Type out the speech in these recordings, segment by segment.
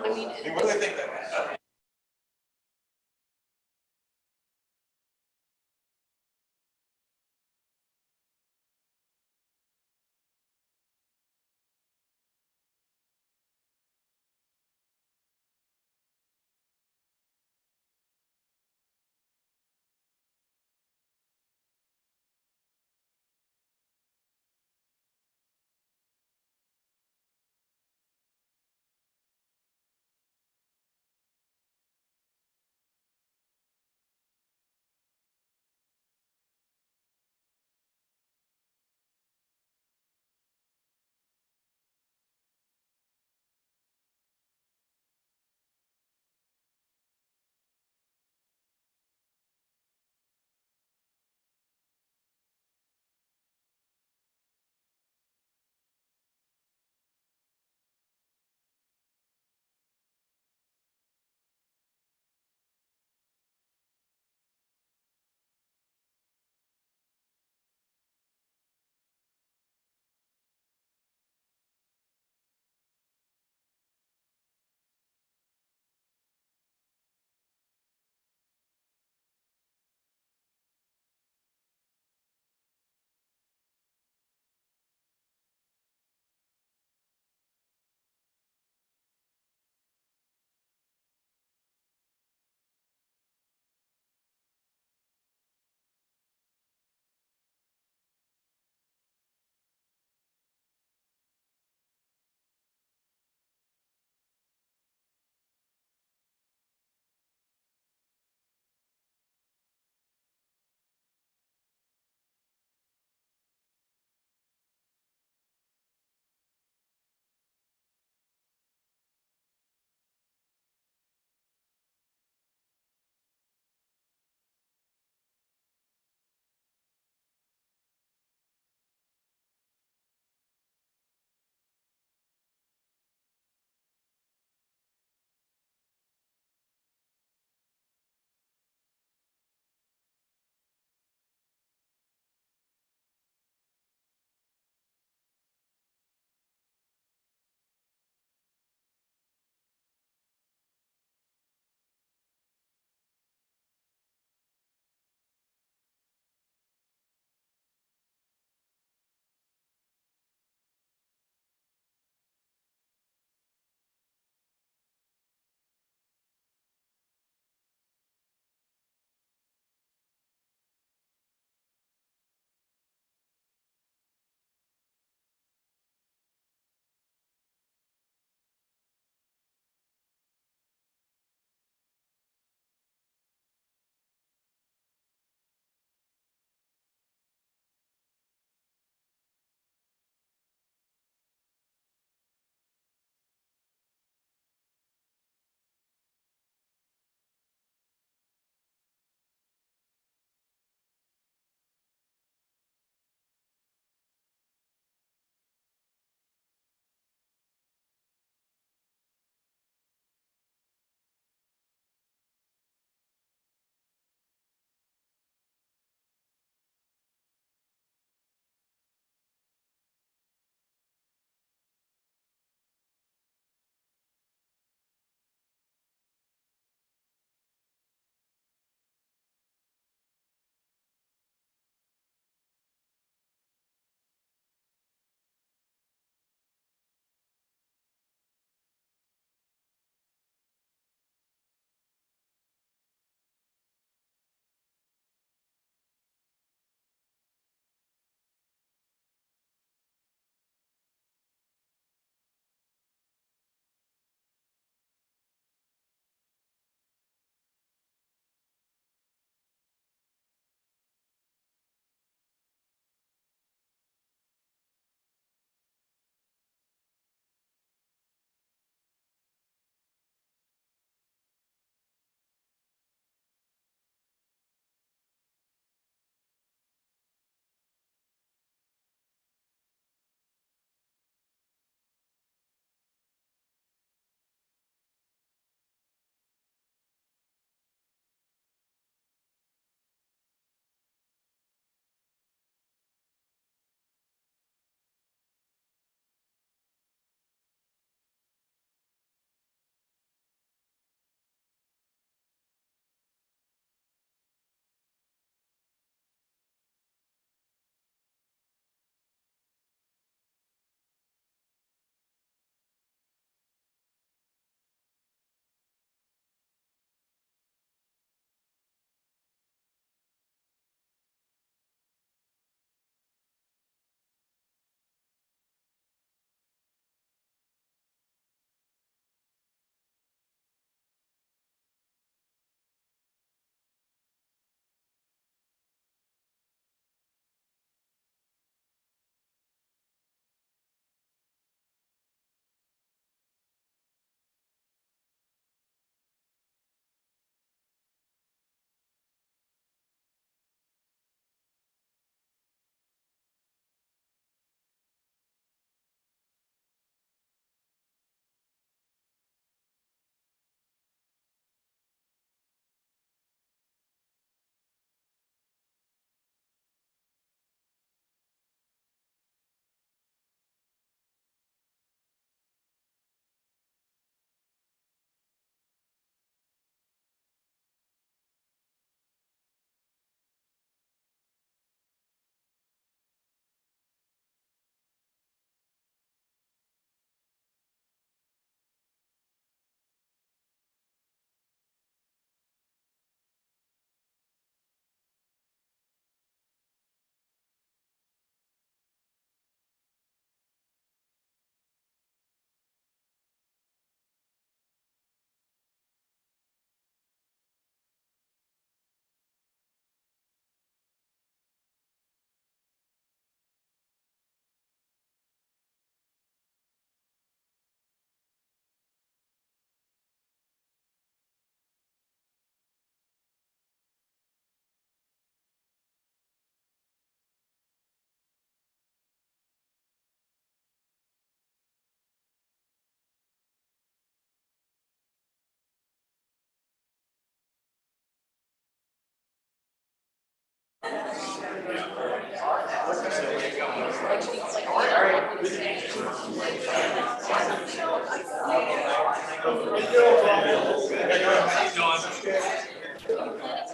I mean, What do they think that is?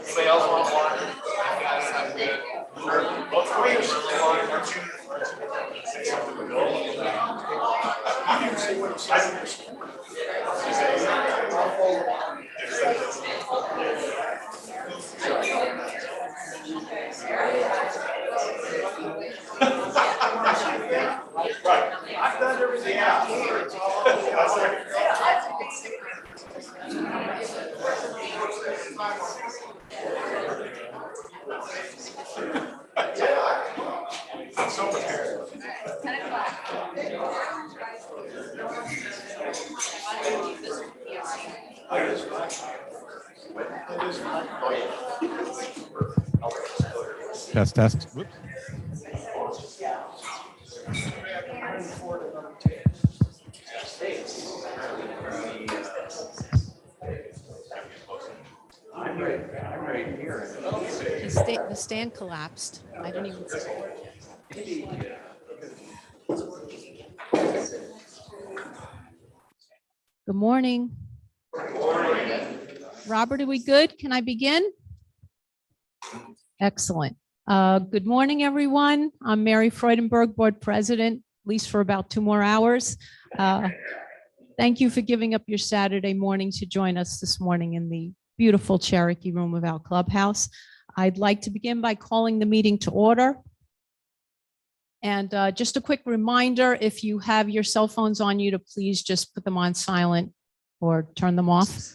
Anybody else want water? I'm good. Right. I've done everything else. I'm so prepared. Test, test. Whoops. I'm right here. The stand collapsed. I didn't even see. Good morning. Robert, are we good? Can I begin? Excellent. Good morning, everyone. I'm Mary Freudenberg, Board President, at least for about 2 more hours. Thank you for giving up your Saturday morning to join us this morning in the beautiful Cherokee room of our clubhouse. I'd like to begin by calling the meeting to order. And just a quick reminder, if you have your cell phones on you, to please just put them on silent or turn them off.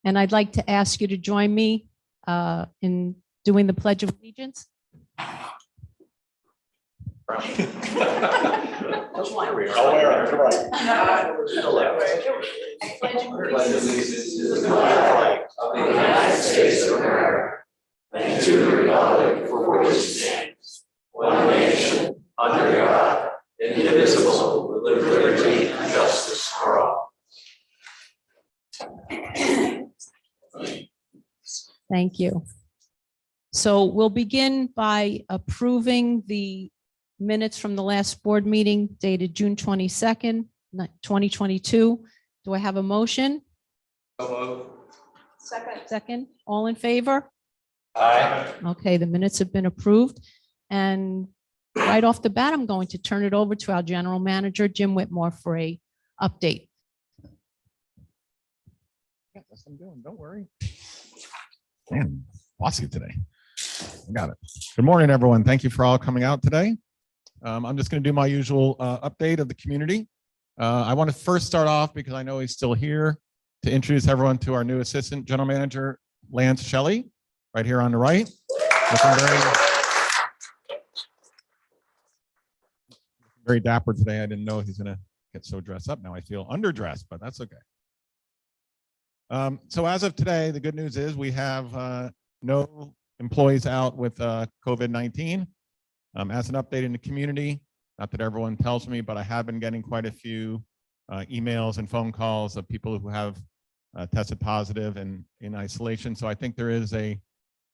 And I'd like to ask you to join me in doing the Pledge of Allegiance. I'll wear it. Pledge allegiance to the flag of the United States of America and to the republic for which it stands, one nation, under God, indivisible, with liberty and justice for all. Thank you. So we'll begin by approving the minutes from the last board meeting dated June 22nd, 2022. Do I have a motion? Second. All in favor? Aye. Okay, the minutes have been approved. And right off the bat, I'm going to turn it over to our general manager, Jim Whitmore, for a update. Yeah, that's what I'm doing. Don't worry. Man, bossy today. I got it. Good morning, everyone. Thank you for all coming out today. I'm just going to do my usual update of the community. I want to first start off, because I know he's still here, to introduce everyone to our new assistant general manager, Lance Shelley, right here on the right. Very dapper today. I didn't know he's going to get so dressed up. Now I feel underdressed, but that's okay. So as of today, the good news is we have no employees out with COVID-19. As an update in the community, not that everyone tells me, but I have been getting quite a few emails and phone calls of people who have tested positive and in isolation. So I think there is it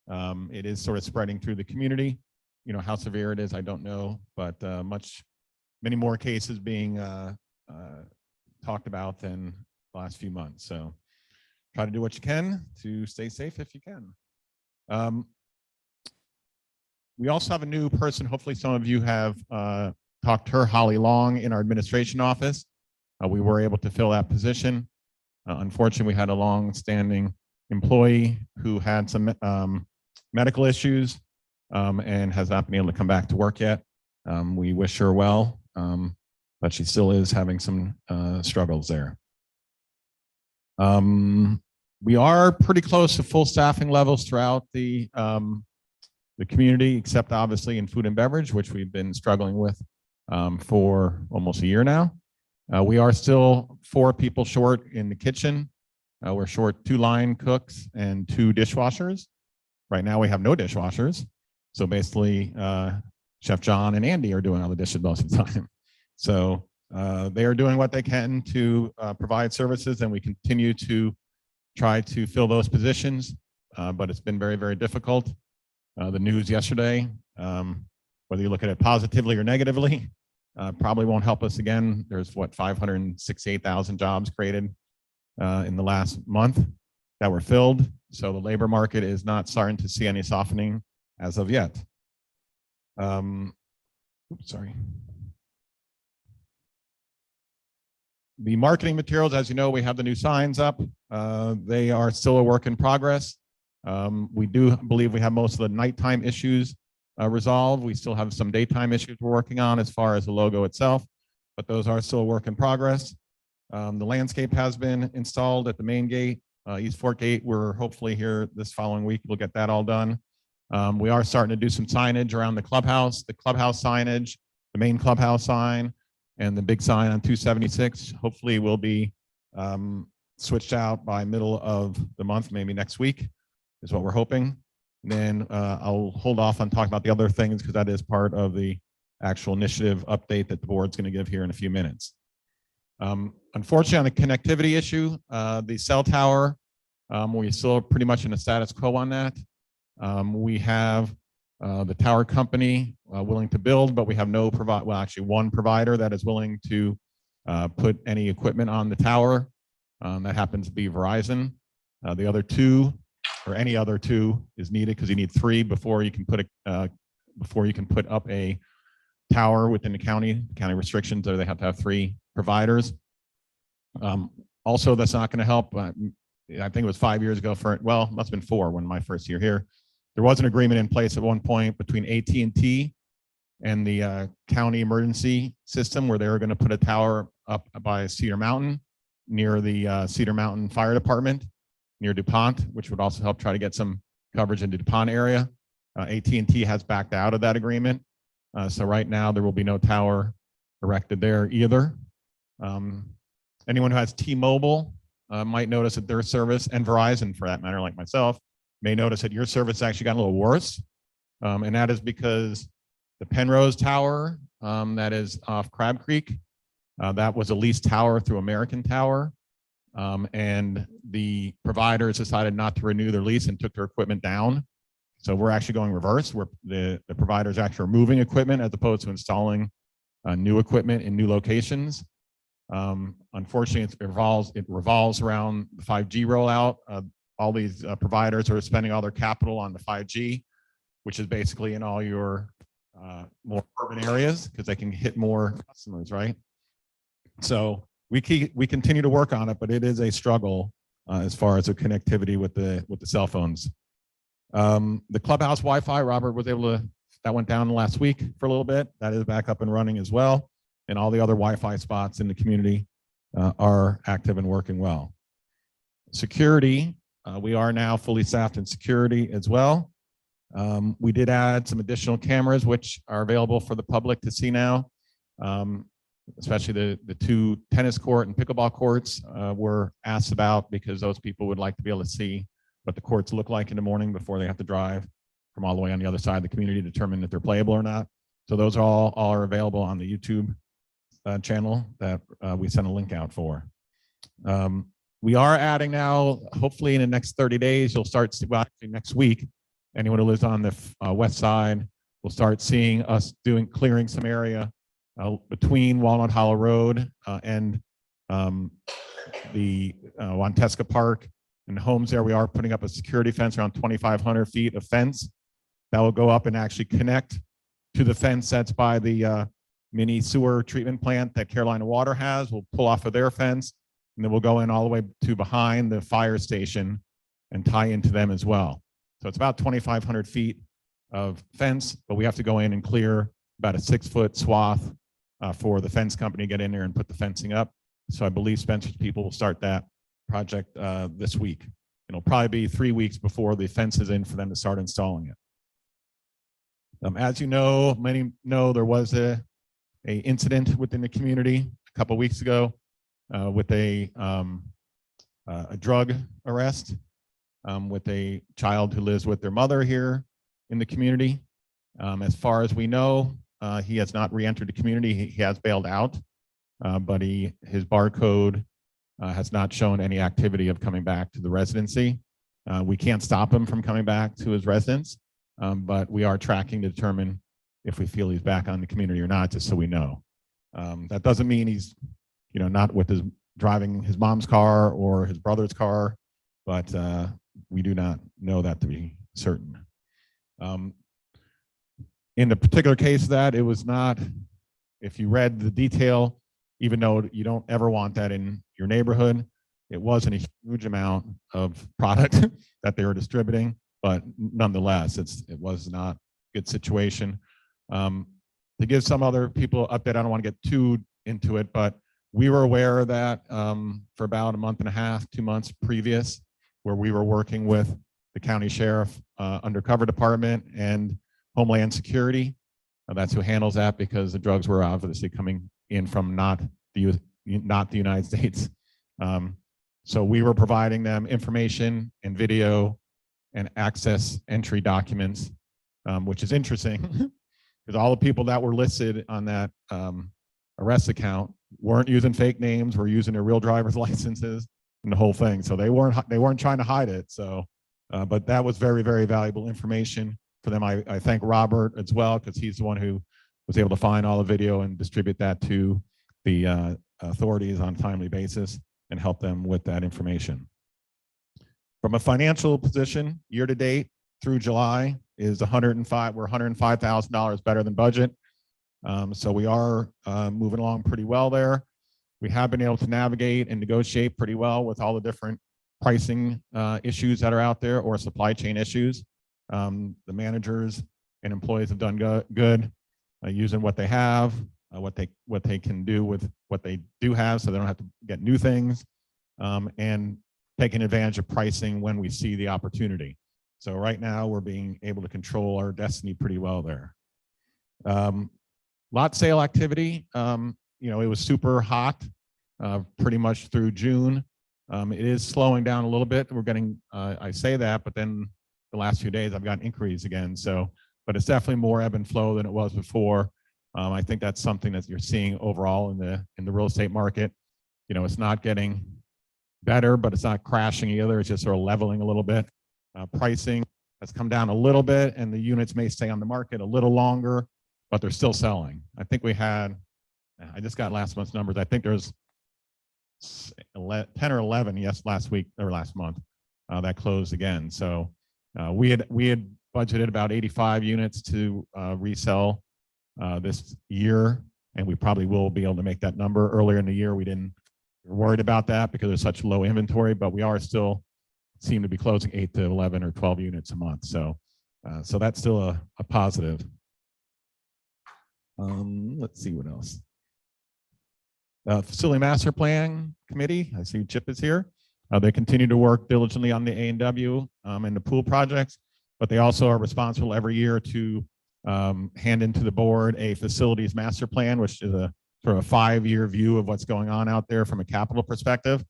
is sort of spreading through the community. You know, how severe it is, I don't know, but many more cases being talked about than the last few months. So try to do what you can to stay safe if you can. We also have a new person. Hopefully some of you have talked to her, Holly Long, in our administration office. We were able to fill that position. Unfortunately, we had a long-standing employee who had some medical issues and has not been able to come back to work yet. We wish her well, but she still is having some struggles there. We are pretty close to full staffing levels throughout the community, except obviously in food and beverage, which we've been struggling with for almost a year now. We are still 4 people short in the kitchen. We're short 2 line cooks and 2 dishwashers. Right now we have no dishwashers. So basically Chef John and Andy are doing all the dishes most of the time. So they are doing what they can to provide services, and we continue to try to fill those positions, but it's been very, very difficult. the news yesterday. Whether you look at it positively or negatively, probably won't help us again. There's what, 568,000 jobs created in the last month that were filled. So the labor market is not starting to see any softening as of yet. Sorry. The marketing materials, as you know, we have the new signs up. They are still a work in progress. We do believe we have most of the nighttime issues resolved. We still have some daytime issues we're working on as far as the logo itself, but those are still a work in progress. The landscape has been installed at the main gate, East Fork Gate. We're hopefully here this following week. We'll get that all done. We are starting to do some signage around the clubhouse signage, the main clubhouse sign, and the big sign on 276. Hopefully will be switched out by middle of the month, maybe next week is what we're hoping. And then I'll hold off on talking about the other things because that is part of the actual initiative update that the board's going to give here in a few minutes. Unfortunately, on the connectivity issue, the cell tower, we're still pretty much in a status quo on that. We have the tower company willing to build, but we have no well, actually one provider that is willing to put any equipment on the tower. That happens to be Verizon. The other two, or any other two, is needed because you need 3 before you can put up a tower within the county. County restrictions are they have to have 3 providers. Also, that's not going to help. I think it was 5 years ago well, it must have been 4 when my first year here. There was an agreement in place at one point between AT&T and the county emergency system where they were going to put a tower up by Cedar Mountain near the Cedar Mountain Fire Department near DuPont, which would also help try to get some coverage in the DuPont area. AT&T has backed out of that agreement. So right now there will be no tower erected there either. Anyone who has T-Mobile might notice that their service, and Verizon for that matter, like myself, may notice that your service actually got a little worse. And that is because the Penrose Tower that is off Crab Creek, that was a leased tower through American Tower. And the providers decided not to renew their lease and took their equipment down. So we're actually going reverse, where the providers actually are moving equipment as opposed to installing new equipment in new locations. Unfortunately, it revolves around the 5G rollout. All these providers are spending all their capital on the 5G, which is basically in all your more urban areas because they can hit more customers, right? So we continue to work on it, but it is a struggle as far as the connectivity with the cell phones. The clubhouse Wi-Fi, Robert was able to, that went down last week for a little bit. That is back up and running as well. And all the other Wi-Fi spots in the community are active and working well. Security, we are now fully staffed in security as well. We did add some additional cameras, which are available for the public to see now. Especially the 2 tennis court and pickleball courts were asked about because those people would like to be able to see what the courts look like in the morning before they have to drive from all the way on the other side of the community to determine if they're playable or not. So those all are available on the YouTube channel that we sent a link out for. We are adding now, hopefully in the next 30 days, you'll start, well, actually next week, anyone who lives on the west side will start seeing us clearing some area between Walnut Hollow Road and the Wanteska Park and the homes there. We are putting up a security fence around 2,500 feet of fence that will go up and actually connect to the fence that's by the mini sewer treatment plant that Carolina Water has. We'll pull off of their fence and then we'll go in all the way to behind the fire station and tie into them as well. So it's about 2,500 feet of fence, but we have to go in and clear about a 6-foot swath for the fence company to get in there and put the fencing up. So I believe Spencer's people will start that project this week. It'll probably be 3 weeks before the fence is in for them to start installing it. As you know, many know there was a incident within the community a couple of weeks ago with a drug arrest with a child who lives with their mother here in the community. As far as we know, he has not re-entered the community. He has bailed out, but his barcode has not shown any activity of coming back to the residency. We can't stop him from coming back to his residence, but we are tracking to determine if we feel he's back on the community or not, just so we know. That doesn't mean he's, not with his driving his mom's car or his brother's car, but we do not know that to be certain. In the particular case of that, it was not, if you read the detail, even though you don't ever want that in your neighborhood, it wasn't a huge amount of product that they were distributing, but nonetheless, it was not a good situation. To give some other people an update, I don't want to get too into it, but we were aware of that for about a month and a half, 2 months previous, where we were working with the county sheriff, undercover department, and Homeland Security. That's who handles that, because the drugs were obviously coming in from not the United States. So we were providing them information and video and access entry documents, which is interesting because all the people that were listed on that arrest account weren't using fake names, were using their real driver's licenses and the whole thing. So they weren't trying to hide it. So, but that was very, very valuable information for them. I thank Robert as well, because he's the one who was able to find all the video and distribute that to the authorities on a timely basis and help them with that information. From a financial position, year to date through July is we're $105,000 better than budget. So we are moving along pretty well there. We have been able to navigate and negotiate pretty well with all the different pricing issues that are out there, or supply chain issues. The managers and employees have done good using what they have, what they can do with what they do have, so they don't have to get new things, and taking advantage of pricing when we see the opportunity. So right now we're being able to control our destiny pretty well there. Lot sale activity, it was super hot pretty much through June. It is slowing down a little bit. We're getting, I say that, but then the last few days I've gotten inquiries again. So, but it's definitely more ebb and flow than it was before. I think that's something that you're seeing overall in the real estate market. It's not getting better, but it's not crashing either. It's just sort of leveling a little bit. Pricing has come down a little bit, and the units may stay on the market a little longer, but they're still selling. I think we had, I just got last month's numbers. I think there's 10 or 11, last week or last month that closed again. So we had budgeted about 85 units to resell this year, and we probably will be able to make that number. Earlier in the year, we were worried about that because there's such low inventory, but we are still seem to be closing 8 to 11 or 12 units a month. So, so that's still a positive. Let's see what else. Facility Master Plan Committee, I see Chip is here. They continue to work diligently on the A&W and the pool projects, but they also are responsible every year to hand into the board a facilities master plan, which is a sort of a 5-year view of what's going on out there from a capital perspective.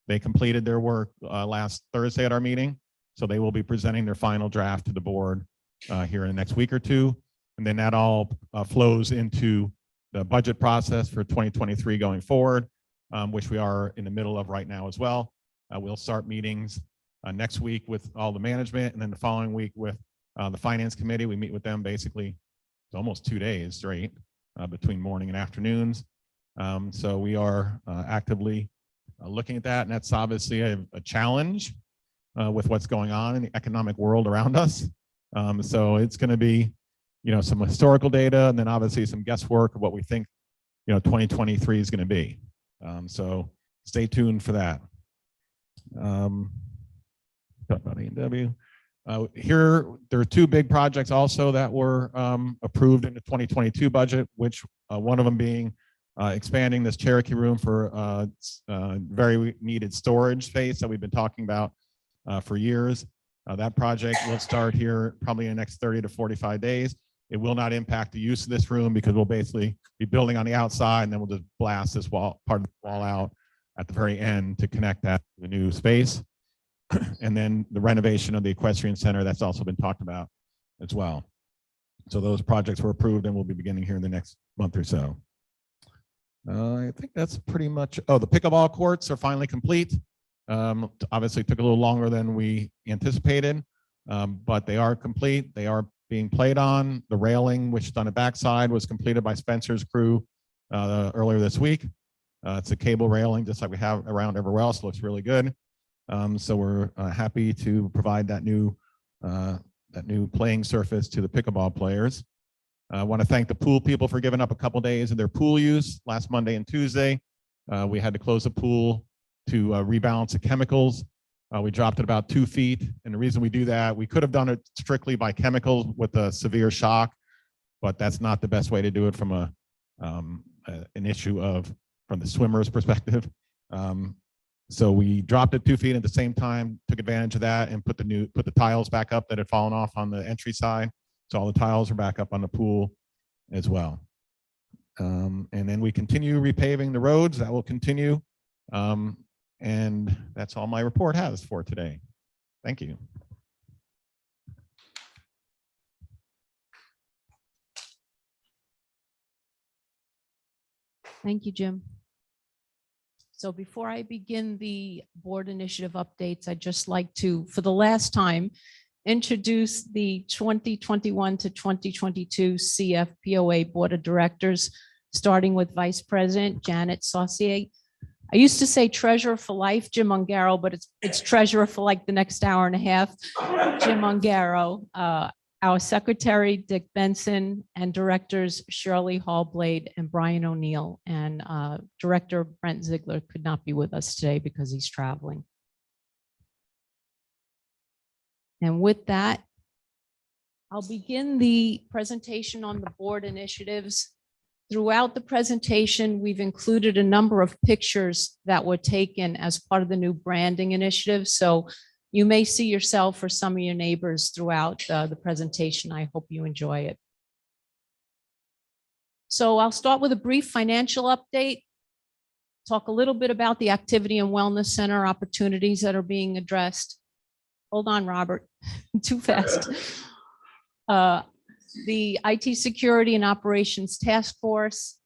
They completed their work last Thursday at our meeting, so they will be presenting their final draft to the board here in the next week or two. And then that all flows into the budget process for 2023 going forward, which we are in the middle of right now as well. We'll start meetings next week with all the management, and then the following week with the finance committee. We meet with them basically it's almost 2 days straight between morning and afternoons. So we are actively looking at that, and that's obviously a challenge with what's going on in the economic world around us. So it's going to be some historical data, and then obviously some guesswork of what we think 2023 is going to be. So stay tuned for that. Talk about A&W. Here, there are 2 big projects also that were approved in the 2022 budget, which one of them being expanding this Cherokee room for very needed storage space that we've been talking about for years. That project will start here probably in the next 30 to 45 days. It will not impact the use of this room because we'll basically be building on the outside, and then we'll just blast this part of the wall out at the very end to connect that to the new space. And then the renovation of the equestrian center, that's also been talked about as well. So those projects were approved and will be beginning here in the next month or so. I think that's pretty much, the pickleball courts are finally complete. Obviously took a little longer than we anticipated, but they are complete. They are being played on. The railing, which is on the backside, was completed by Spencer's crew earlier this week. It's a cable railing, just like we have around everywhere else. It looks really good. So we're happy to provide that new playing surface to the pickleball players. I want to thank the pool people for giving up a couple days of their pool use last Monday and Tuesday. We had to close the pool to rebalance the chemicals. We dropped it about 2 feet. And the reason we do that, we could have done it strictly by chemicals with a severe shock, but that's not the best way to do it from an issue from the swimmer's perspective. So we dropped it 2 feet at the same time, took advantage of that and put the tiles back up that had fallen off on the entry side. So all the tiles are back up on the pool as well. And then we continue repaving the roads. That will continue. And that's all my report has for today. Thank you. Thank you, Jim. So before I begin the board initiative updates, I'd just like to, for the last time, introduce the 2021 to 2022 CFPOA Board of Directors, starting with Vice President Janet Saucier. I used to say treasurer for life, Jim Ungaro, but it's treasurer for like the next hour and a half, Jim Ungaro. Our secretary, Dick Benson, and directors, Shirley Hoblane and Brian O'Neill, and director Brent Ziegler could not be with us today because he's traveling. And with that, I'll begin the presentation on the board initiatives. Throughout the presentation, we've included a number of pictures that were taken as part of the new branding initiative. So you may see yourself or some of your neighbors throughout the presentation. I hope you enjoy it. So I'll start with a brief financial update, talk a little bit about the Activity and Wellness Center opportunities that are being addressed. Hold on, Robert, too fast. The IT Security and Operations Task Force,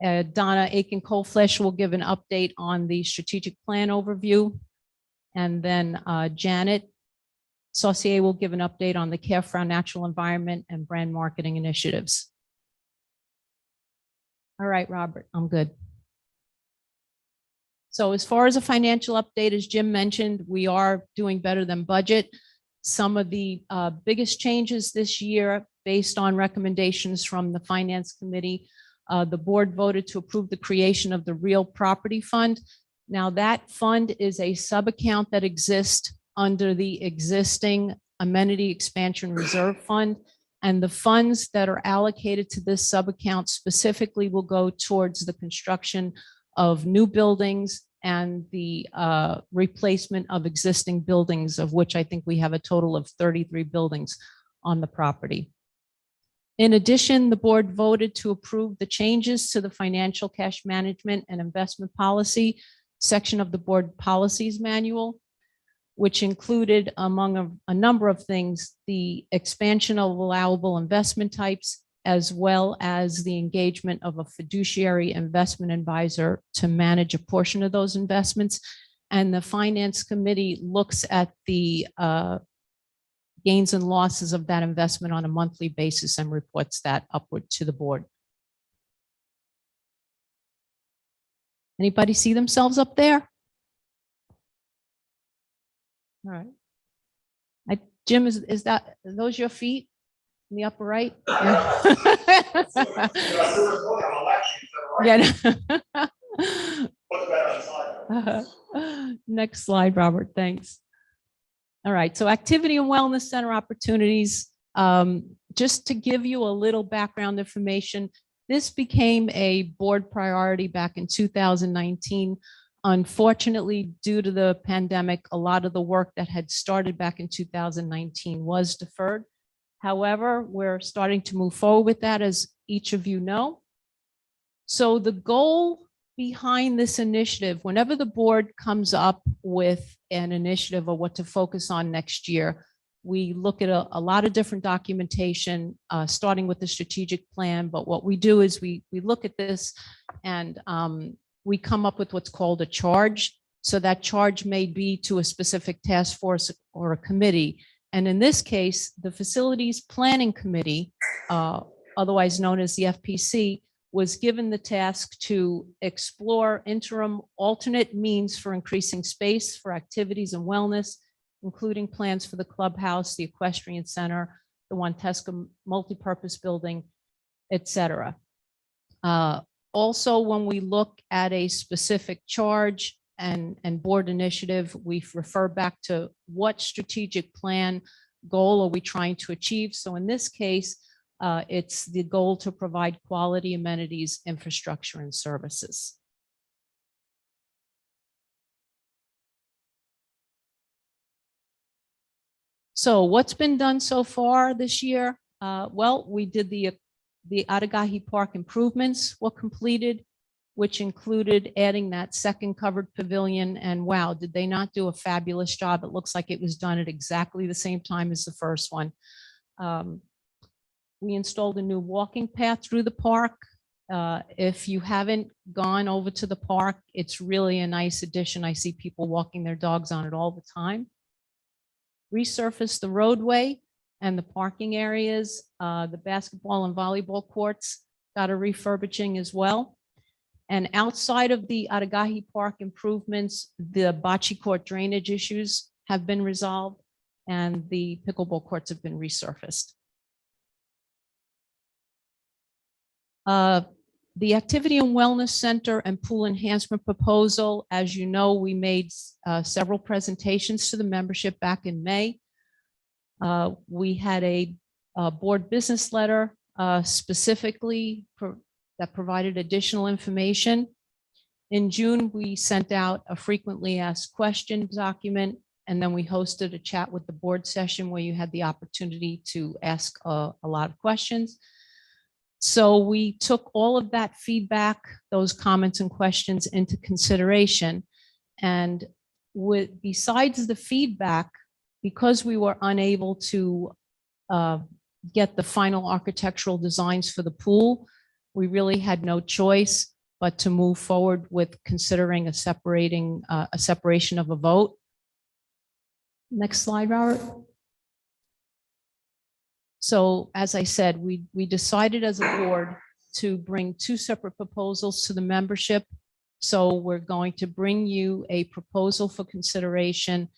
Donna Aiken-Colflesh will give an update on the strategic plan overview. And then Janet Saucier will give an update on the Care for Our Natural Environment and brand marketing initiatives. All right, Robert, I'm good. So as far as a financial update, as Jim mentioned, we are doing better than budget. Some of the biggest changes this year, based on recommendations from the Finance Committee, the board voted to approve the creation of the Real Property Fund. Now that fund is a sub-account that exists under the existing Amenity Expansion Reserve Fund. And the funds that are allocated to this sub-account specifically will go towards the construction of new buildings and the replacement of existing buildings, of which I think we have a total of 33 buildings on the property. In addition, the board voted to approve the changes to the financial cash management and investment policy section of the board policies manual, which included, among a number of things, the expansion of allowable investment types, as well as the engagement of a fiduciary investment advisor to manage a portion of those investments. And the Finance Committee looks at the gains and losses of that investment on a monthly basis and reports that upward to the board. Anybody see themselves up there? All right. Jim, is that, are those your feet in the upper right? Yeah. Next slide, Robert. Thanks. All right. So Activity and Wellness Center opportunities. Just to give you a little background information, this became a board priority back in 2019. Unfortunately, due to the pandemic, a lot of the work that had started back in 2019 was deferred. However, we're starting to move forward with that, as each of you know. So the goal behind this initiative, whenever the board comes up with an initiative or what to focus on next year, we look at a lot of different documentation, starting with the strategic plan. But what we do is we look at this and we come up with what's called a charge. So that charge may be to a specific task force or a committee. And in this case, the Facilities Planning Committee, otherwise known as the FPC, was given the task to explore interim alternate means for increasing space for activities and wellness, including plans for the clubhouse, the equestrian center, the Wantesca multipurpose building, etc. Also, when we look at a specific charge and board initiative, we refer back to what strategic plan goal are we trying to achieve. So in this case, it's the goal to provide quality amenities, infrastructure, and services. So what's been done so far this year? Well, we did the Aragahi Park improvements were completed, which included adding that second covered pavilion. And wow, did they not do a fabulous job? It looks like it was done at exactly the same time as the first one. We installed a new walking path through the park. If you haven't gone over to the park, it's really a nice addition. I see people walking their dogs on it all the time. Resurfaced the roadway and the parking areas. The basketball and volleyball courts got a refurbishing as well. And outside of the Aragahi Park improvements, the bocce court drainage issues have been resolved and the pickleball courts have been resurfaced. The Activity and Wellness Center and Pool Enhancement Proposal, as you know, we made several presentations to the membership back in May. We had a board business letter specifically that provided additional information. In June, we sent out a frequently asked questions document, and then we hosted a chat with the board session where you had the opportunity to ask a lot of questions. So we took all of that feedback, those comments and questions into consideration. And besides the feedback, because we were unable to get the final architectural designs for the pool, we really had no choice but to move forward with considering a separation of a vote. Next slide, Robert. So as I said, we decided as a board to bring two separate proposals to the membership. So we're going to bring you a proposal for consideration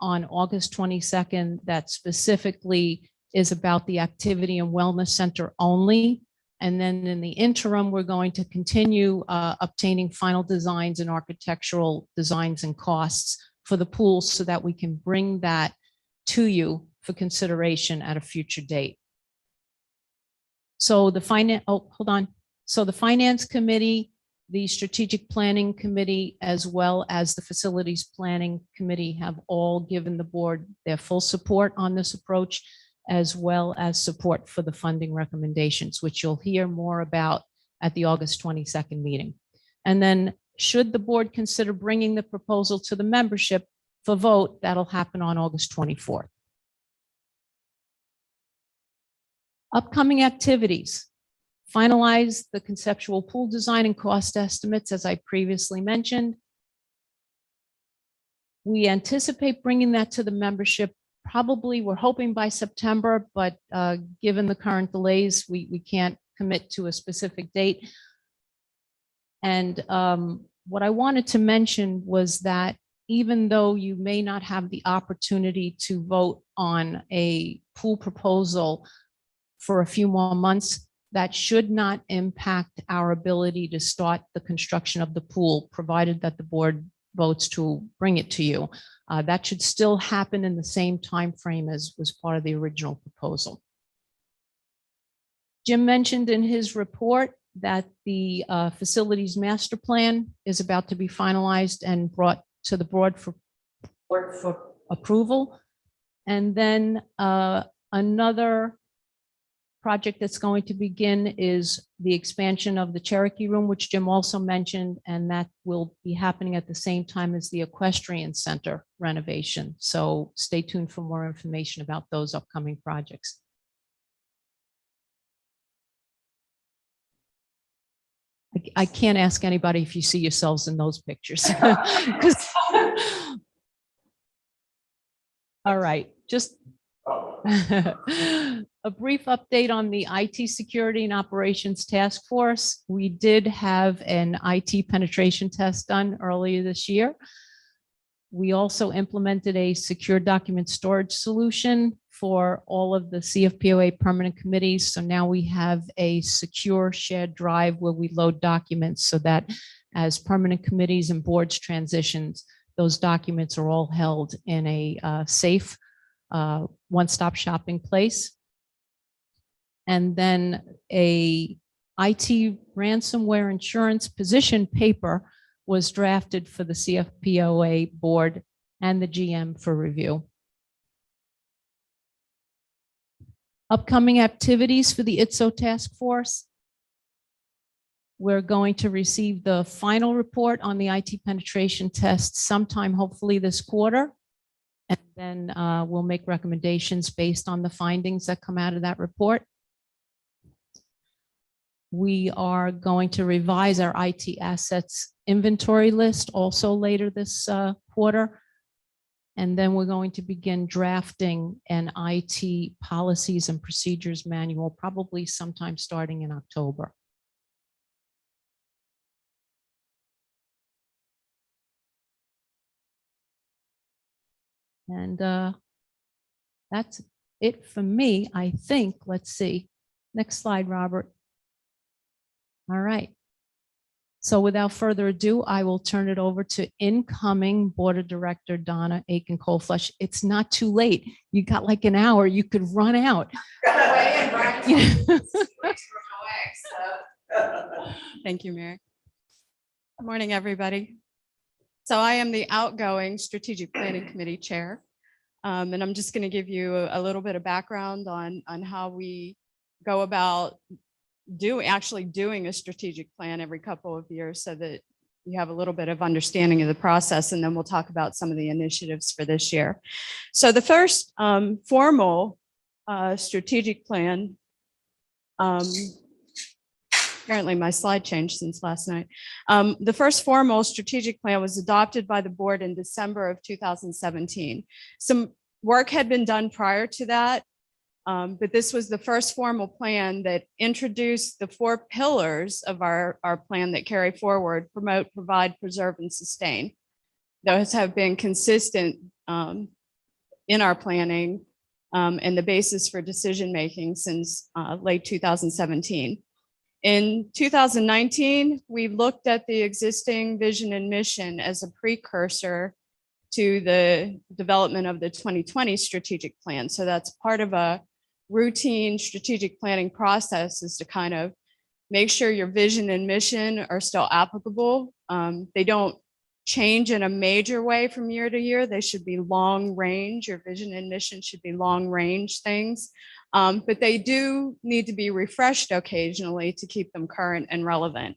on August 22nd that specifically is about the Activity and Wellness Center only. And then in the interim, we're going to continue obtaining final designs and architectural designs and costs for the pool so that we can bring that to you for consideration at a future date. So the Finance Committee, the Strategic Planning Committee, as well as the Facilities Planning Committee have all given the board their full support on this approach, as well as support for the funding recommendations, which you'll hear more about at the August 22nd meeting. And then should the board consider bringing the proposal to the membership for vote, that'll happen on August 24th. Upcoming activities. Finalize the conceptual pool design and cost estimates, as I previously mentioned. We anticipate bringing that to the membership. Probably, we're hoping by September, but given the current delays, we can't commit to a specific date. And what I wanted to mention was that even though you may not have the opportunity to vote on a pool proposal for a few more months, that should not impact our ability to start the construction of the pool, provided that the board votes to bring it to you. That should still happen in the same time frame as was part of the original proposal. Jim mentioned in his report that the facilities master plan is about to be finalized and brought to the board for approval. And then another project that's going to begin is the expansion of the Cherokee Room, which Jim also mentioned, and that will be happening at the same time as the Equestrian Center renovation. So stay tuned for more information about those upcoming projects. I can't ask anybody if you see yourselves in those pictures. All right, just A brief update on the IT Security and Operations Task Force. We did have an IT penetration test done earlier this year. We also implemented a secure document storage solution for all of the CFPOA permanent committees. So now we have a secure shared drive where we load documents so that as permanent committees and boards transitions, those documents are all held in a safe one-stop shopping place. And then a IT ransomware insurance position paper was drafted for the CFPOA board and the GM for review. Upcoming activities for the ITSO task force. We're going to receive the final report on the IT penetration test sometime, hopefully this quarter. And then we'll make recommendations based on the findings that come out of that report. We are going to revise our IT assets inventory list also later this quarter. And then we're going to begin drafting an IT policies and procedures manual, probably sometime starting in October. And that's it for me, I think. Let's see. Next slide, Robert. All right. So without further ado, I will turn it over to incoming Board of Director Donna Aiken-Colflesh. It's not too late. You got like an hour. You could run out. Thank you, Mary. Good morning, everybody. So I am the outgoing Strategic Planning Committee Chair. And I'm just going to give you a little bit of background on how we go about actually doing a strategic plan every couple of years so that you have a little bit of understanding of the process, and then we'll talk about some of the initiatives for this year. So the first formal strategic plan, apparently my slide changed since last night. The first formal strategic plan was adopted by the board in December of 2017. Some work had been done prior to that, but this was the first formal plan that introduced the 4 pillars of our plan that carry forward: promote, provide, preserve, and sustain. Those have been consistent in our planning and the basis for decision-making since late 2017. In 2019, we looked at the existing vision and mission as a precursor to the development of the 2020 strategic plan. So that's part of a routine strategic planning process, is to kind of make sure your vision and mission are still applicable. They don't change in a major way from year to year. They should be long range. Your vision and mission should be long range things. But they do need to be refreshed occasionally to keep them current and relevant.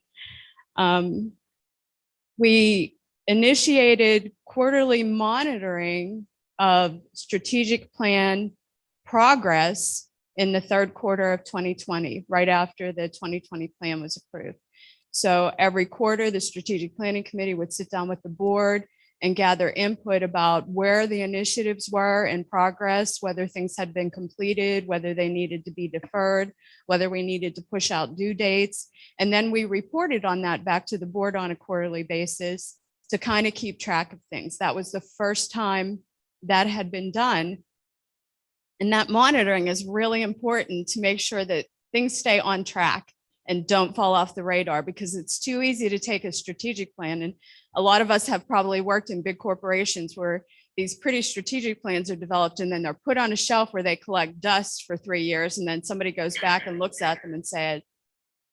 We initiated quarterly monitoring of strategic plan progress in the third quarter of 2020, right after the 2020 plan was approved. So every quarter, the Strategic Planning Committee would sit down with the board and gather input about where the initiatives were in progress, whether things had been completed, whether they needed to be deferred, whether we needed to push out due dates. And then we reported on that back to the board on a quarterly basis to kind of keep track of things. That was the first time that had been done. And that monitoring is really important to make sure that things stay on track and don't fall off the radar, because it's too easy to take a strategic plan. And a lot of us have probably worked in big corporations where these pretty strategic plans are developed and then they're put on a shelf where they collect dust for 3 years. And then somebody goes back and looks at them and said,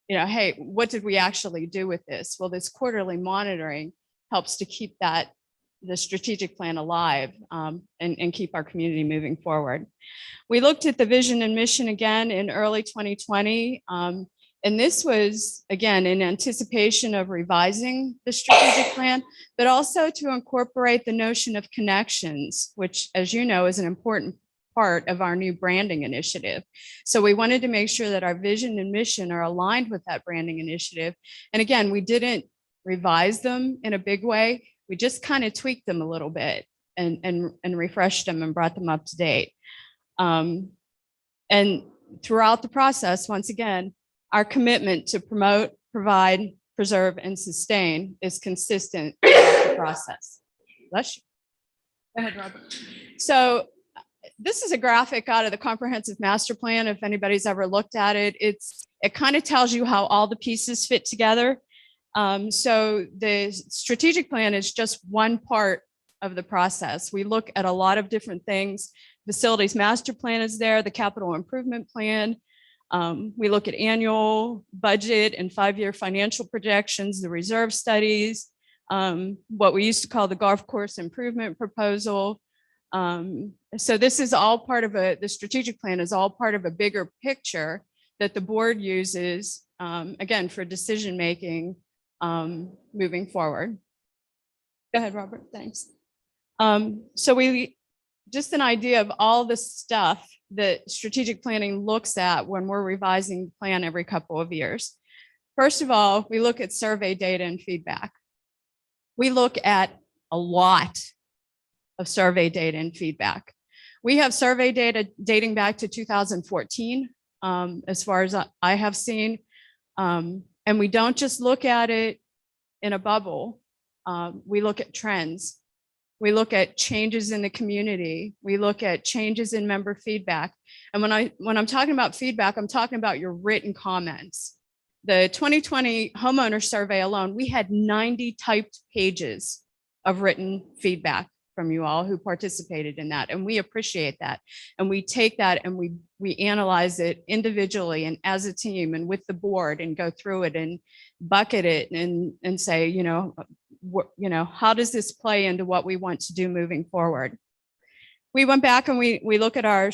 you know, hey, what did we actually do with this? Well, this quarterly monitoring helps to keep the strategic plan alive and keep our community moving forward. We looked at the vision and mission again in early 2020. And this was, again, in anticipation of revising the strategic plan, but also to incorporate the notion of connections, which, as you know, is an important part of our new branding initiative. So we wanted to make sure that our vision and mission are aligned with that branding initiative. And again, we didn't revise them in a big way. We just kind of tweaked them a little bit and refreshed them and brought them up to date. And throughout the process, once again, our commitment to promote, provide, preserve, and sustain is consistent throughout the process. Bless you. Go ahead, Robert. So this is a graphic out of the comprehensive master plan. If anybody's ever looked at it, it kind of tells you how all the pieces fit together. So the strategic plan is just one part of the process. We look at a lot of different things. Facilities master plan is there, the capital improvement plan. We look at annual budget and 5-year financial projections, the reserve studies, what we used to call the golf course improvement proposal. So this is all part of the strategic plan is all part of a bigger picture that the board uses, again, for decision-making moving forward. Go ahead, Robert, thanks. So just an idea of all the stuff that strategic planning looks at when we're revising the plan every couple of years. First of all, we look at survey data and feedback. We look at a lot of survey data and feedback. We have survey data dating back to 2014, as far as I have seen. And we don't just look at it in a bubble. We look at trends. We look at changes in the community. We look at changes in member feedback. And when I'm talking about feedback, I'm talking about your written comments. The 2020 Homeowner Survey alone, we had 90 typed pages of written feedback from you all who participated in that. And we appreciate that. And we take that and we analyze it individually and as a team and with the board and go through it and bucket it and say, how does this play into what we want to do moving forward? We went back and we look at our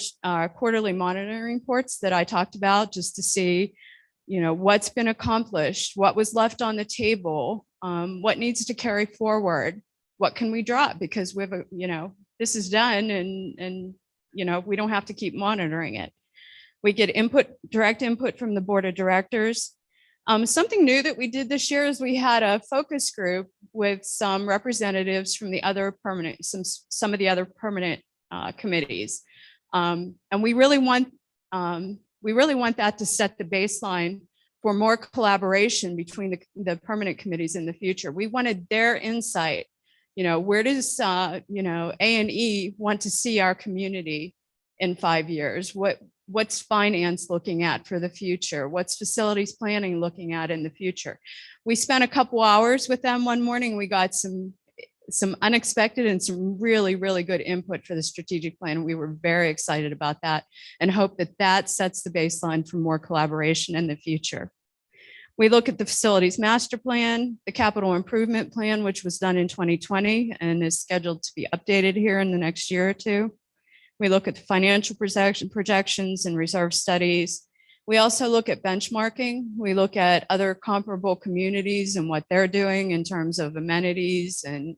quarterly monitoring reports that I talked about just to see, what's been accomplished, what was left on the table, what needs to carry forward, what can we drop because we have this is done and we don't have to keep monitoring it. We get direct input from the board of directors. Something new that we did this year is we had a focus group with some representatives from the other permanent, some of the other permanent committees. And we really want that to set the baseline for more collaboration between the permanent committees in the future. We wanted their insight. Where does A&E want to see our community in 5 years? What's finance looking at for the future? What's facilities planning looking at in the future? We spent a couple hours with them one morning. We got some unexpected and some really, really good input for the strategic plan. We were very excited about that and hope that sets the baseline for more collaboration in the future. We look at the facilities master plan, the capital improvement plan, which was done in 2020 and is scheduled to be updated here in the next year or two. We look at the financial projections and reserve studies. We also look at benchmarking. We look at other comparable communities and what they're doing in terms of amenities and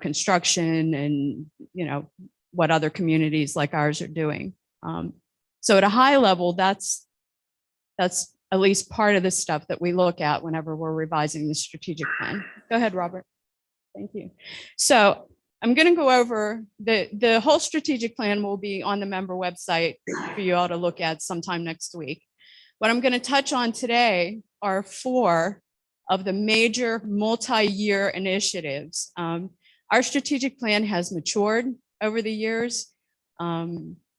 construction and what other communities like ours are doing. So at a high level, that's at least part of the stuff that we look at whenever we're revising the strategic plan. Go ahead, Robert. Thank you. So I'm going to go over the whole strategic plan will be on the member website for you all to look at sometime next week. What I'm going to touch on today are 4 of the major multi-year initiatives. Our strategic plan has matured over the years.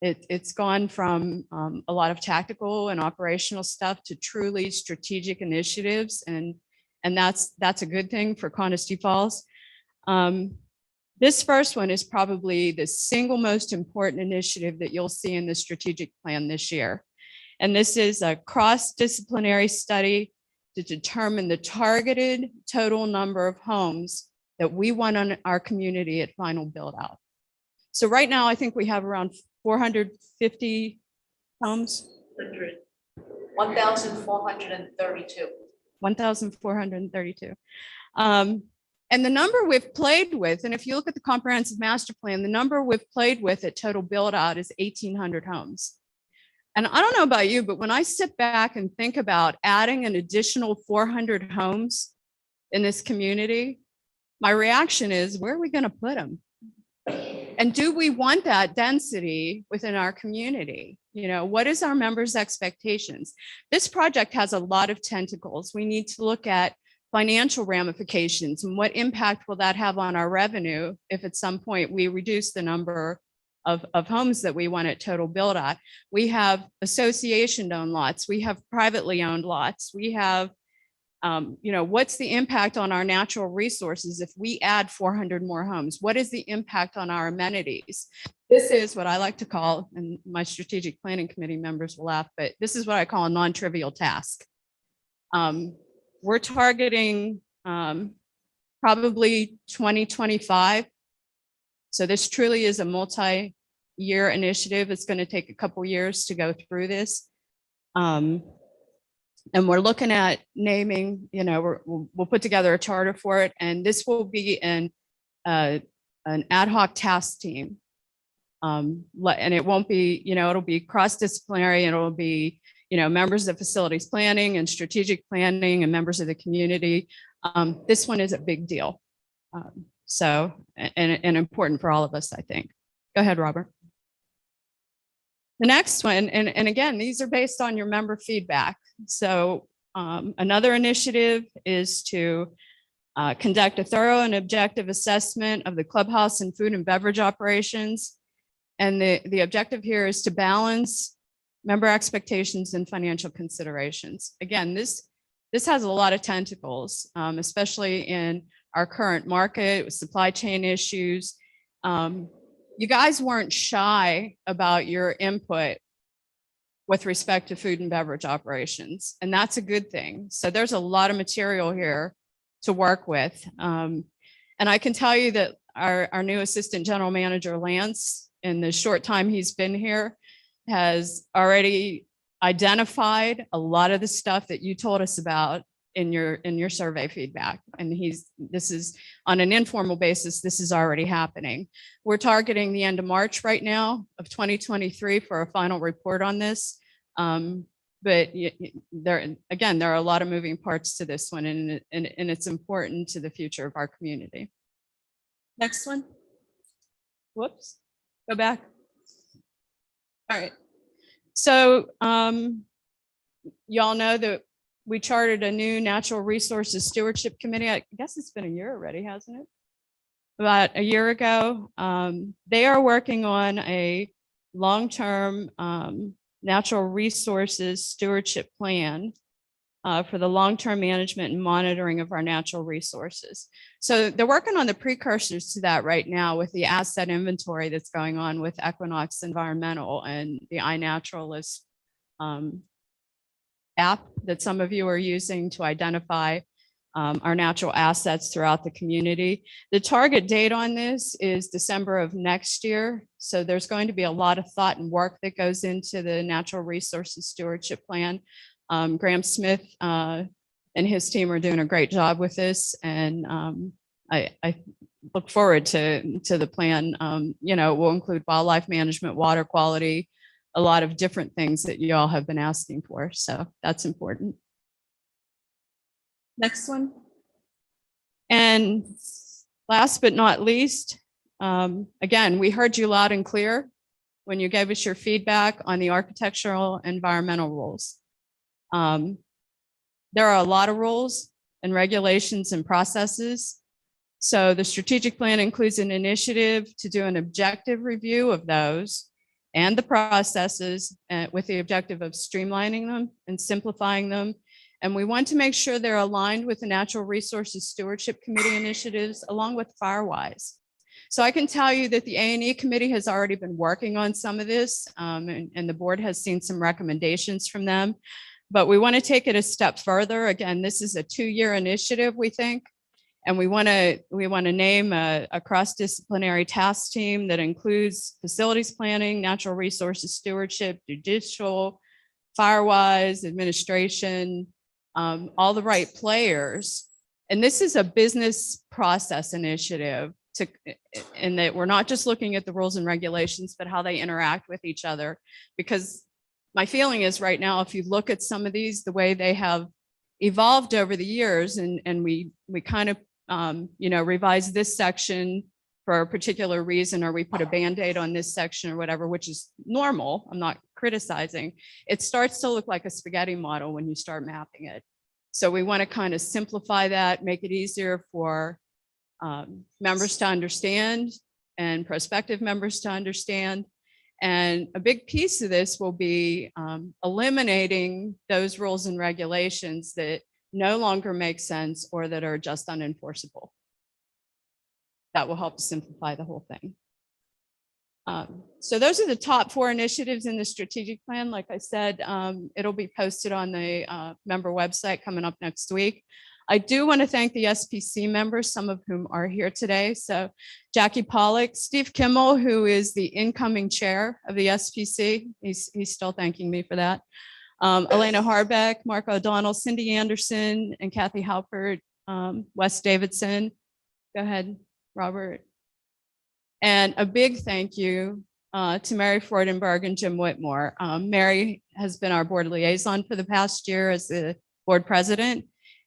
It's gone from a lot of tactical and operational stuff to truly strategic initiatives, and that's a good thing for Conisty Falls. This first one is probably the single most important initiative that you'll see in the strategic plan this year. And this is a cross-disciplinary study to determine the targeted total number of homes that we want on our community at final build out. So right now, I think we have around 450 homes. 1,432. 1,432. And the number we've played with, and if you look at the comprehensive master plan, the number we've played with at total build out is 1,800 homes. And I don't know about you, but when I sit back and think about adding an additional 400 homes in this community, my reaction is, where are we going to put them? And do we want that density within our community? You know, what is our members' expectations? This project has a lot of tentacles. We need to look at financial ramifications and what impact will that have on our revenue if at some point we reduce the number of homes that we want at total build out. We have association owned lots. We have privately owned lots. We have, you know, what's the impact on our natural resources if we add 400 more homes? What is the impact on our amenities? This is what I like to call, and my strategic planning committee members will laugh, but this is what I call a non-trivial task. We're targeting probably 2025. So this truly is a multi-year initiative. It's going to take a couple years to go through this. And we're looking at naming, you know, we'll put together a charter for it. And this will be an ad hoc task team. And it won't be, you know, it'll be cross-disciplinary and it'll be, you know, members of facilities planning and strategic planning and members of the community. This one is a big deal. So, and important for all of us, I think. Go ahead, Robert. The next one, and again, these are based on your member feedback. So another initiative is to conduct a thorough and objective assessment of the clubhouse and food and beverage operations. And the objective here is to balance member expectations and financial considerations. Again, this has a lot of tentacles, especially in our current market with supply chain issues. You guys weren't shy about your input with respect to food and beverage operations, and that's a good thing. So there's a lot of material here to work with. And I can tell you that our new assistant general manager, Lance, in the short time he's been here, has already identified a lot of the stuff that you told us about in your survey feedback. And this is on an informal basis, this is already happening. We're targeting the end of March right now of 2023 for a final report on this. But there are a lot of moving parts to this one, and it's important to the future of our community. Next one. Whoops, go back. All right. So y'all know that we chartered a new natural resources stewardship committee. I guess it's been a year already, hasn't it? About a year ago. They are working on a long-term natural resources stewardship plan for the long-term management and monitoring of our natural resources. So they're working on the precursors to that right now with the asset inventory that's going on with Equinox Environmental and the iNaturalist app that some of you are using to identify our natural assets throughout the community. The target date on this is December of next year. So there's going to be a lot of thought and work that goes into the natural resources stewardship plan. Graham Smith and his team are doing a great job with this. And I look forward to the plan. You know, we'll include wildlife management, water quality, a lot of different things that you all have been asking for. So that's important. Next one. And last but not least, again, we heard you loud and clear when you gave us your feedback on the architectural environmental rules. There are a lot of rules and regulations and processes. So the strategic plan includes an initiative to do an objective review of those and the processes with the objective of streamlining them and simplifying them. And we want to make sure they're aligned with the Natural Resources Stewardship Committee initiatives along with Firewise. So I can tell you that the A&E committee has already been working on some of this and the board has seen some recommendations from them, but we want to take it a step further. Again, this is a 2-year initiative, we think. And we want to name a cross-disciplinary task team that includes facilities planning, natural resources stewardship, judicial, Firewise, administration, all the right players. And this is a business process initiative in that we're not just looking at the rules and regulations, but how they interact with each other. Because my feeling is right now, if you look at some of these, the way they have evolved over the years, and we kind of you know, revise this section for a particular reason, or we put a Band-Aid on this section or whatever, which is normal, I'm not criticizing, it starts to look like a spaghetti model when you start mapping it. So we want to kind of simplify that, make it easier for members to understand and prospective members to understand. And a big piece of this will be eliminating those rules and regulations that no longer make sense or that are just unenforceable. That will help to simplify the whole thing. So those are the top 4 initiatives in the strategic plan. Like I said, it'll be posted on the member website coming up next week. I do want to thank the SPC members, some of whom are here today. So Jackie Pollock, Steve Kimmel, who is the incoming chair of the SPC. He's still thanking me for that. Elena Harbeck, Mark O'Donnell, Cindy Anderson, and Kathy Halpert, Wes Davidson. Go ahead, Robert. And a big thank you to Mary Freudenberg and Jim Whitmore. Mary has been our board liaison for the past year as the board president.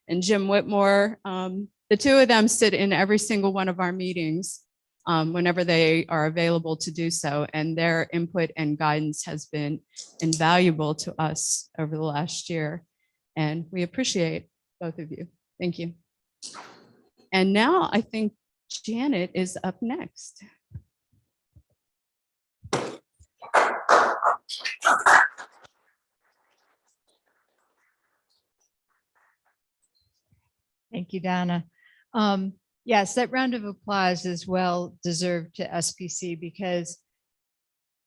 And Jim Whitmore, the 2 of them sit in every single one of our meetings whenever they are available to do so. And their input and guidance has been invaluable to us over the last year. And we appreciate both of you. Thank you. And now I think Janet is up next. Thank you, Donna. Yes, that round of applause is well deserved to SPC, because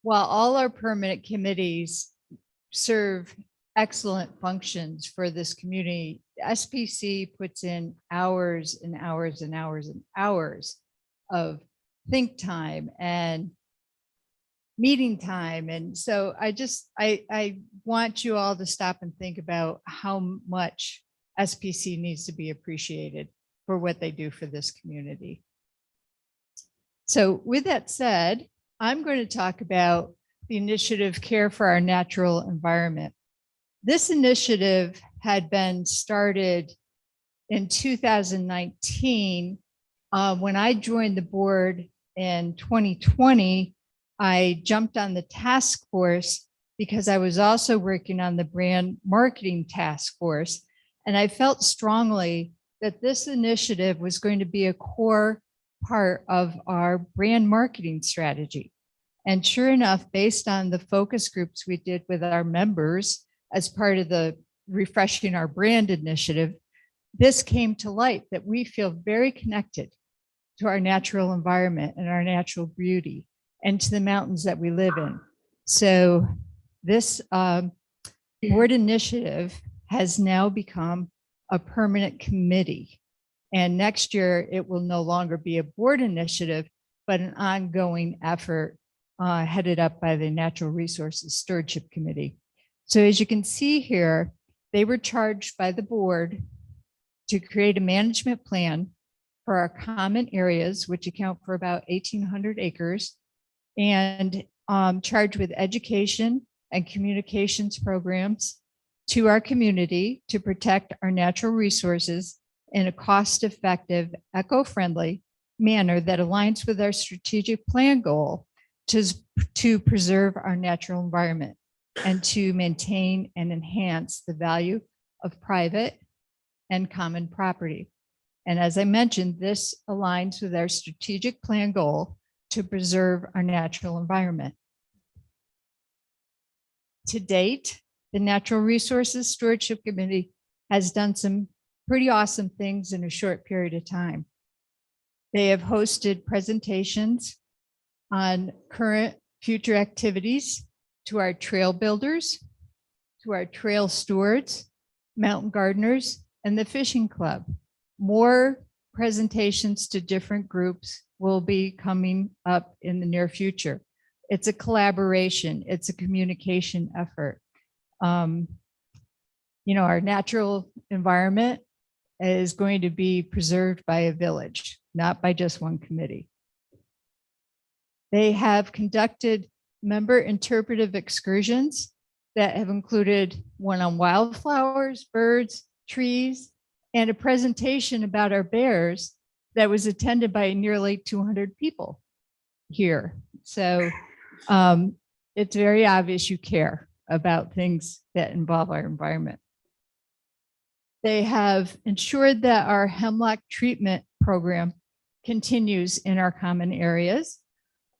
while all our permanent committees serve excellent functions for this community, SPC puts in hours and hours and hours and hours of think time and meeting time. And so I want you all to stop and think about how much SPC needs to be appreciated for what they do for this community. So with that said, I'm going to talk about the initiative Care for Our Natural Environment. This initiative had been started in 2019. When I joined the board in 2020, I jumped on the task force because I was also working on the brand marketing task force. And I felt strongly that this initiative was going to be a core part of our brand marketing strategy. And sure enough, based on the focus groups we did with our members as part of the Refreshing Our Brand initiative, this came to light that we feel very connected to our natural environment and our natural beauty and to the mountains that we live in. So this board initiative has now become a permanent committee. And next year, it will no longer be a board initiative, but an ongoing effort headed up by the Natural Resources Stewardship Committee. So as you can see here, they were charged by the board to create a management plan for our common areas, which account for about 1,800 acres, and charged with education and communications programs to our community to protect our natural resources in a cost-effective, eco-friendly manner that aligns with our strategic plan goal to preserve our natural environment and to maintain and enhance the value of private and common property. And as I mentioned, this aligns with our strategic plan goal to preserve our natural environment. To date, the Natural Resources Stewardship Committee has done some pretty awesome things in a short period of time. They have hosted presentations on current, future activities to our trail builders, to our trail stewards, mountain gardeners, and the fishing club. More presentations to different groups will be coming up in the near future. It's a collaboration, it's a communication effort. Our natural environment is going to be preserved by a village, not by just one committee. They have conducted member interpretive excursions that have included one on wildflowers, birds, trees, and a presentation about our bears that was attended by nearly 200 people here. So it's very obvious you care about things that involve our environment. They have ensured that our Hemlock Treatment program continues in our common areas.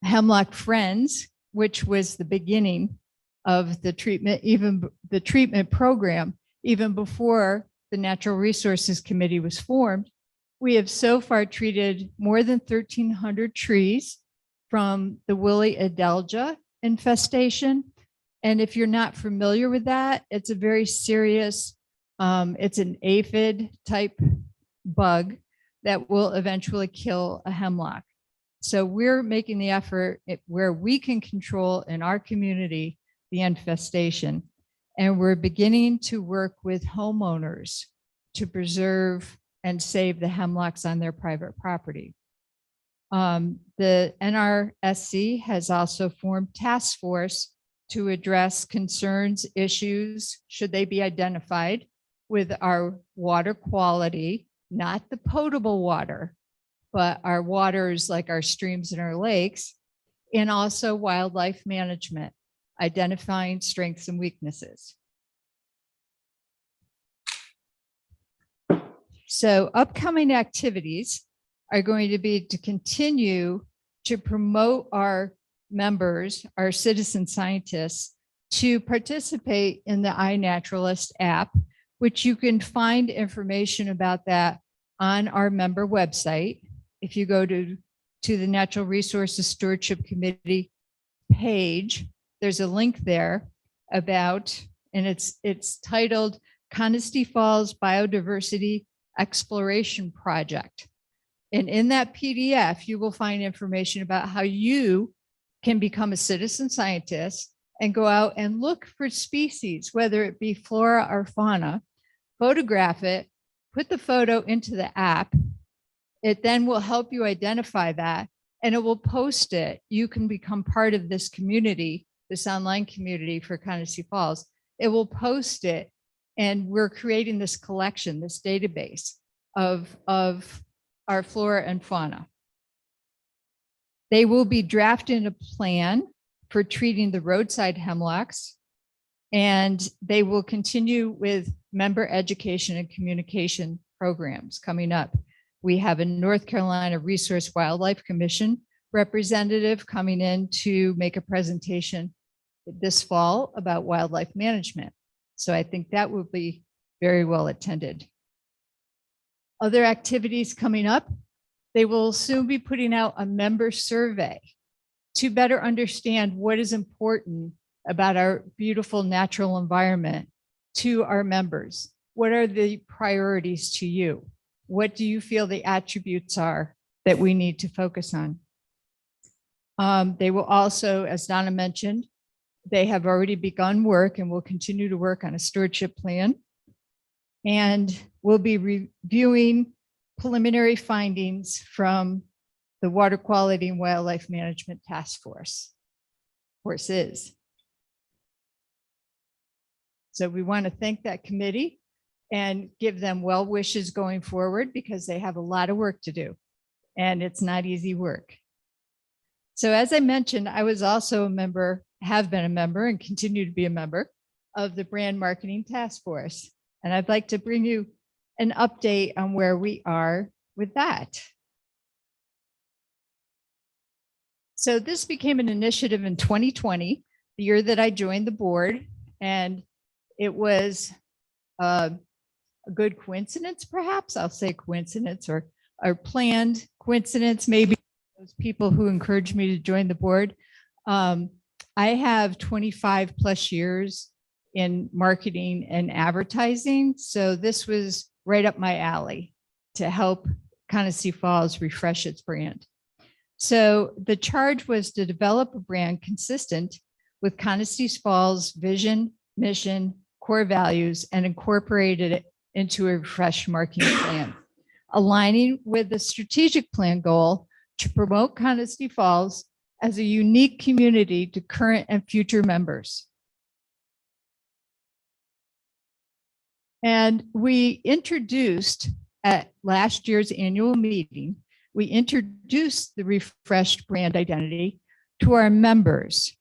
Hemlock Friends, which was the beginning of the treatment, even the treatment program, even before the Natural Resources Committee was formed, we have so far treated more than 1,300 trees from the woolly adelgea infestation. And if you're not familiar with that, it's a very serious, it's an aphid type bug that will eventually kill a hemlock. So we're making the effort where we can control in our community the infestation. And we're beginning to work with homeowners to preserve and save the hemlocks on their private property. The NRSC has also formed task force to address concerns, issues, should they be identified, with our water quality, not the potable water, but our waters like our streams and our lakes, and also wildlife management, identifying strengths and weaknesses. So upcoming activities are going to be to continue to promote our members, our citizen scientists, to participate in the iNaturalist app, which you can find information about that on our member website. If you go to the Natural Resources Stewardship Committee page, there's a link there about, and it's titled Conisty Falls Biodiversity Exploration Project. And in that PDF, you will find information about how you can become a citizen scientist and go out and look for species, whether it be flora or fauna, photograph it, put the photo into the app. It then will help you identify that, and it will post it. You can become part of this community, this online community for Conisty Falls. It will post it, and we're creating this collection, this database of our flora and fauna. They will be drafting a plan for treating the roadside hemlocks, and they will continue with member education and communication programs coming up. We have a North Carolina Resource Wildlife Commission representative coming in to make a presentation this fall about wildlife management. So I think that will be very well attended. Other activities coming up, they will soon be putting out a member survey to better understand what is important about our beautiful natural environment to our members. What are the priorities to you? What do you feel the attributes are that we need to focus on? They will also, as Donna mentioned, they have already begun work and will continue to work on a stewardship plan. And we'll be reviewing preliminary findings from the Water Quality and Wildlife Management Task Forces. So we want to thank that committee and give them well wishes going forward, because they have a lot of work to do and it's not easy work. So as I mentioned, I was also a member, have been a member and continue to be a member of the Brand Marketing Task Force. And I'd like to bring you an update on where we are with that. So this became an initiative in 2020, the year that I joined the board, and it was a good coincidence, perhaps. I'll say coincidence or planned coincidence, maybe those people who encouraged me to join the board. I have 25 plus years in marketing and advertising, so this was right up my alley to help Conisty Falls refresh its brand. So the charge was to develop a brand consistent with Conisty Falls' vision, mission, core values, and incorporated it into a refreshed marketing plan, aligning with the strategic plan goal to promote Conisty Falls as a unique community to current and future members. And we introduced at last year's annual meeting, we introduced the refreshed brand identity to our members.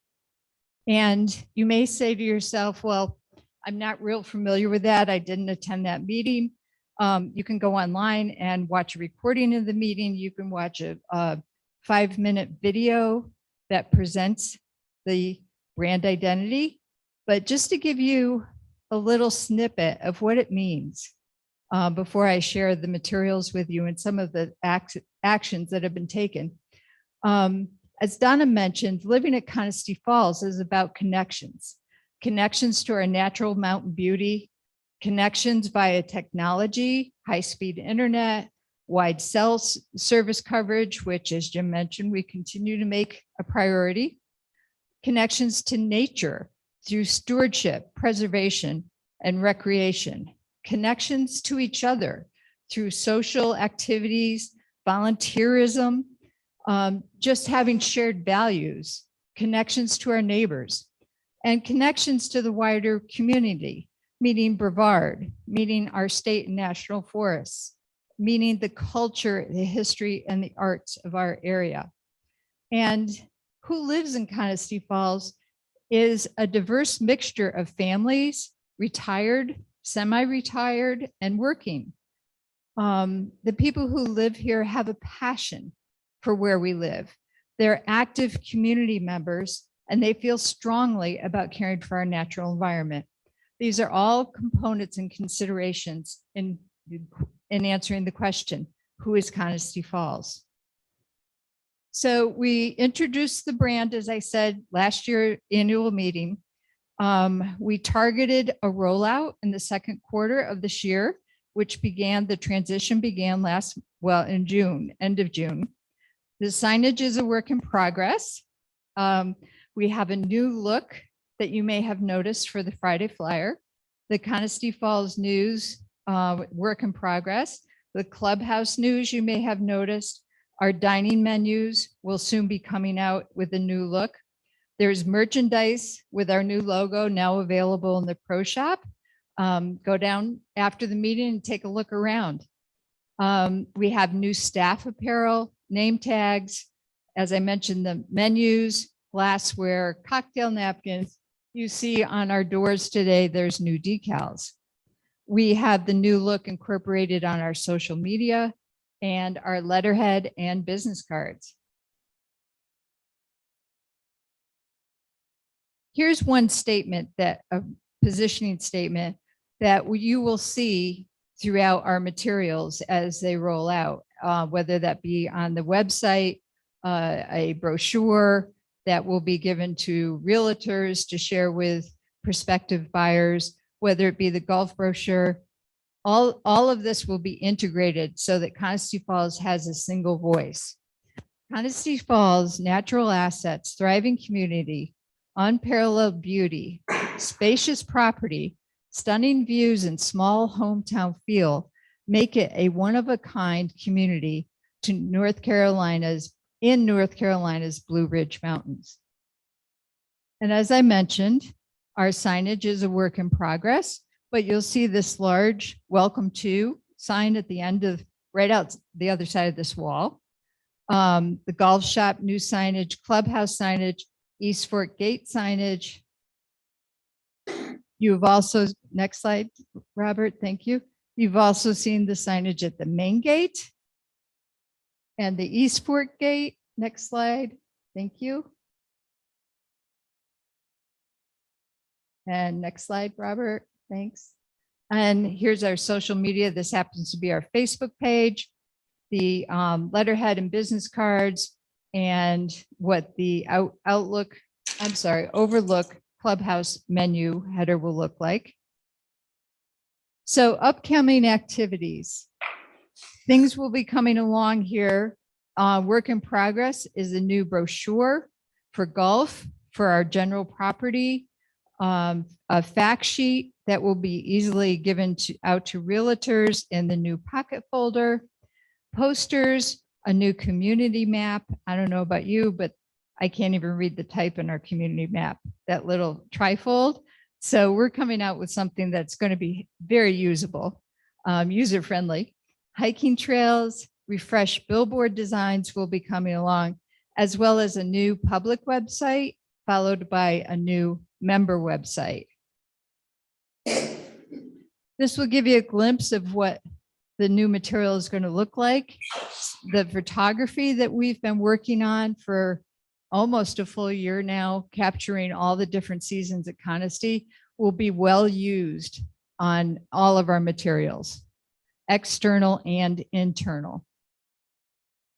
And you may say to yourself, well, I'm not real familiar with that. I didn't attend that meeting. You can go online and watch a recording of the meeting. You can watch a 5-minute video that presents the brand identity. But just to give you a little snippet of what it means before I share the materials with you and some of the actions that have been taken. As Donna mentioned, living at Conisty Falls is about connections to our natural mountain beauty, connections via technology, high-speed internet, wide cell service coverage, which, as Jim mentioned, we continue to make a priority, connections to nature through stewardship, preservation, and recreation, connections to each other through social activities, volunteerism, just having shared values, connections to our neighbors, and connections to the wider community, meaning Brevard, meaning our state and national forests, meaning the culture, the history, and the arts of our area. And who lives in Conisty Falls is a diverse mixture of families, retired, semi-retired, and working. The people who live here have a passion for where we live. They're active community members, and they feel strongly about caring for our natural environment. These are all components and considerations in answering the question, who is Conisty Falls? So we introduced the brand, as I said, last year annual meeting. We targeted a rollout in the second quarter of this year, which the transition began in June, end of June. The signage is a work in progress. We have a new look that you may have noticed for the Friday flyer. The Conisty Falls News, work in progress. The Clubhouse News you may have noticed. Our dining menus will soon be coming out with a new look. There's merchandise with our new logo now available in the Pro Shop. Go down after the meeting and take a look around. We have new staff apparel, name tags, as I mentioned, the menus, glassware, cocktail napkins. You see on our doors today, there's new decals. We have the new look incorporated on our social media and our letterhead and business cards. Here's one statement a positioning statement that you will see throughout our materials as they roll out, whether that be on the website, a brochure that will be given to realtors to share with prospective buyers, whether it be the golf brochure. All of this will be integrated so that Conisty Falls has a single voice. Conisty Falls, natural assets, thriving community, unparalleled beauty, spacious property, stunning views, and small hometown feel make it a one-of-a-kind community in North Carolina's Blue Ridge Mountains. And as I mentioned, our signage is a work in progress, but you'll see this large welcome to sign at the end of, right out the other side of this wall. The golf shop, new signage, clubhouse signage, East Fork Gate signage. You've also, next slide, Robert, thank you. You've also seen the signage at the main gate and the East Fork Gate. Next slide, thank you. And next slide, Robert, thanks. And here's our social media. This happens to be our Facebook page, the letterhead and business cards, and what the Overlook Clubhouse menu header will look like. So upcoming activities. Things will be coming along here. Work in progress is a new brochure for golf, for our general property, a fact sheet that will be easily given out to realtors in the new pocket folder, posters, a new community map. I don't know about you, but I can't even read the type in our community map, that little trifold. So we're coming out with something that's going to be very usable, user-friendly. hiking trails, refreshed billboard designs will be coming along, as well as a new public website, followed by a new member website. This will give you a glimpse of what the new material is going to look like. The photography that we've been working on for almost a full year now, capturing all the different seasons at Conisty, will be well used on all of our materials, external and internal.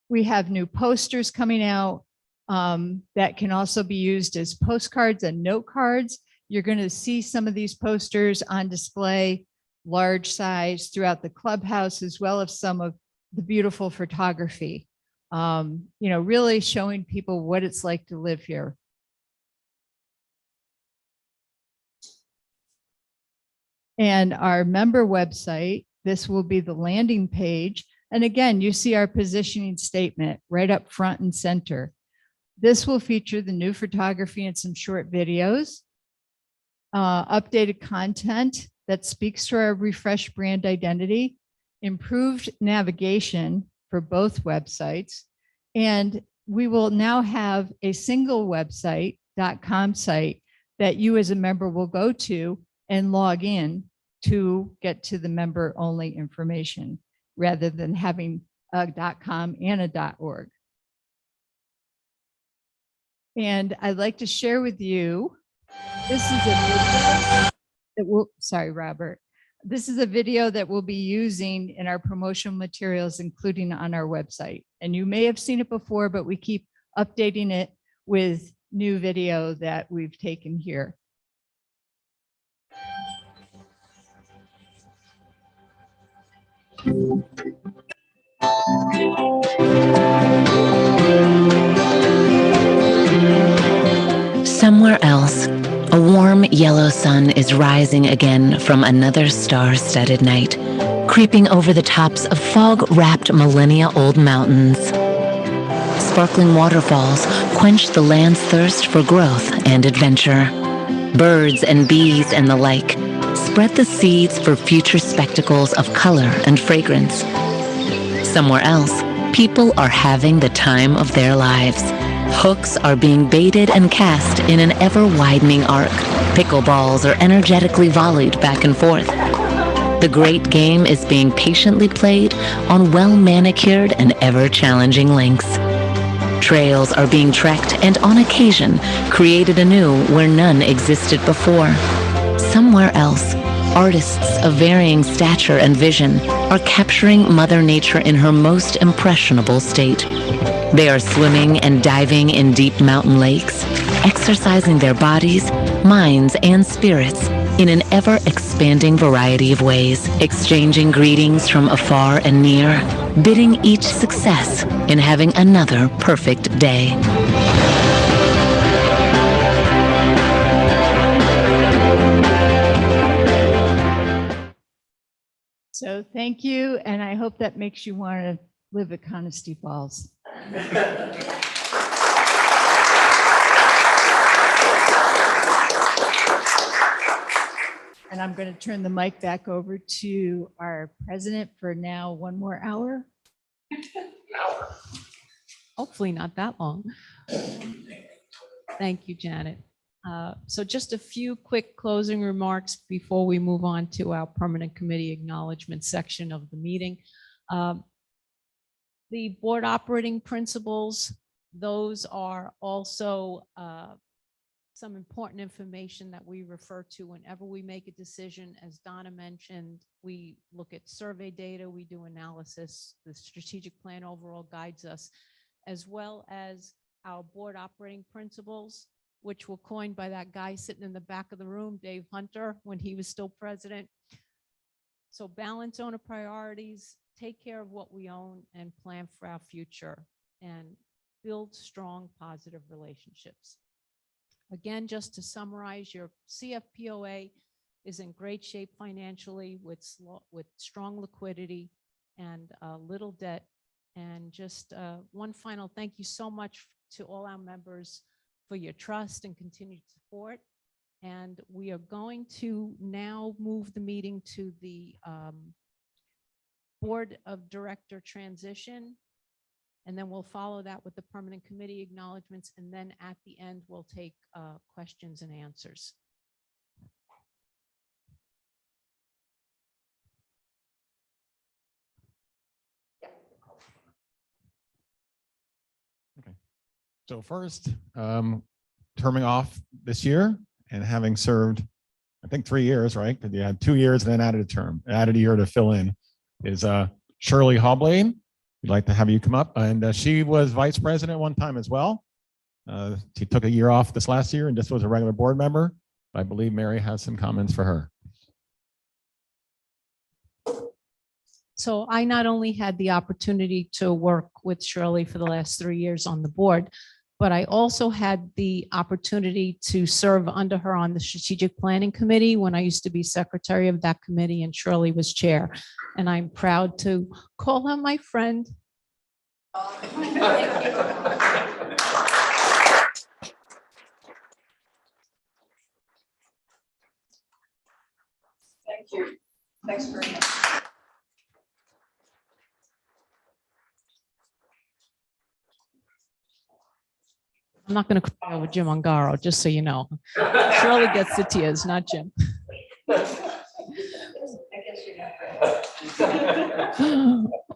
We have new posters coming out that can also be used as postcards and note cards. You're going to see some of these posters on display, large size, throughout the clubhouse, as well as some of the beautiful photography, really showing people what it's like to live here. And our member website, this will be the landing page. And again, you see our positioning statement right up front and center. This will feature the new photography and some short videos, updated content that speaks to our refreshed brand identity, improved navigation for both websites, and we will now have a single website, .com site, that you as a member will go to and log in to get to the member only information, rather than having a .com and a .org. And I'd like to share with you, this is a video that will, sorry, Robert. This is a video that we'll be using in our promotional materials, including on our website. And you may have seen it before, but we keep updating it with new video that we've taken here. Somewhere else, a warm yellow sun is rising again from another star-studded night, creeping over the tops of fog-wrapped millennia-old mountains. Sparkling waterfalls quench the land's thirst for growth and adventure. Birds and bees and the like spread the seeds for future spectacles of color and fragrance. Somewhere else, people are having the time of their lives. Hooks are being baited and cast in an ever-widening arc. Pickleballs are energetically volleyed back and forth. The great game is being patiently played on well-manicured and ever-challenging links. Trails are being trekked and on occasion created anew where none existed before. Somewhere else, artists of varying stature and vision are capturing Mother Nature in her most impressionable state. They are swimming and diving in deep mountain lakes, exercising their bodies, minds, and spirits in an ever-expanding variety of ways, exchanging greetings from afar and near, bidding each success in having another perfect day. So thank you, and I hope that makes you want to live at Conisty Falls. And I'm going to turn the mic back over to our president for now one more hour. Hopefully not that long. Thank you, Janet. So just a few quick closing remarks before we move on to our permanent committee acknowledgement section of the meeting. The board operating principles, those are also some important information that we refer to whenever we make a decision. As Donna mentioned, we look at survey data, we do analysis, the strategic plan overall guides us, as well as our board operating principles, which were coined by that guy sitting in the back of the room, Dave Hunter, when he was still president. So balance owner priorities, take care of what we own, and plan for our future, and build strong, positive relationships. Again, just to summarize, your CFPOA is in great shape financially with strong liquidity and little debt. And just one final thank you so much to all our members for your trust and continued support. And we are going to now move the meeting to the Board of Director transition. And then we'll follow that with the permanent committee acknowledgements. And then at the end, we'll take questions and answers. So first, terming off this year and having served, I think 3 years, right? Because you had 2 years and then added a year to fill in, is Shirley Hoblane. We'd like to have you come up. And she was vice president one time as well. She took a year off this last year and just was a regular board member. I believe Mary has some comments for her. So I not only had the opportunity to work with Shirley for the last 3 years on the board, but I also had the opportunity to serve under her on the Strategic Planning Committee when I used to be secretary of that committee and Shirley was chair. And I'm proud to call her my friend. Thank you. Thanks very much. I'm not going to cry over Jim Ungaro, just so you know. Shirley gets the tears, not Jim.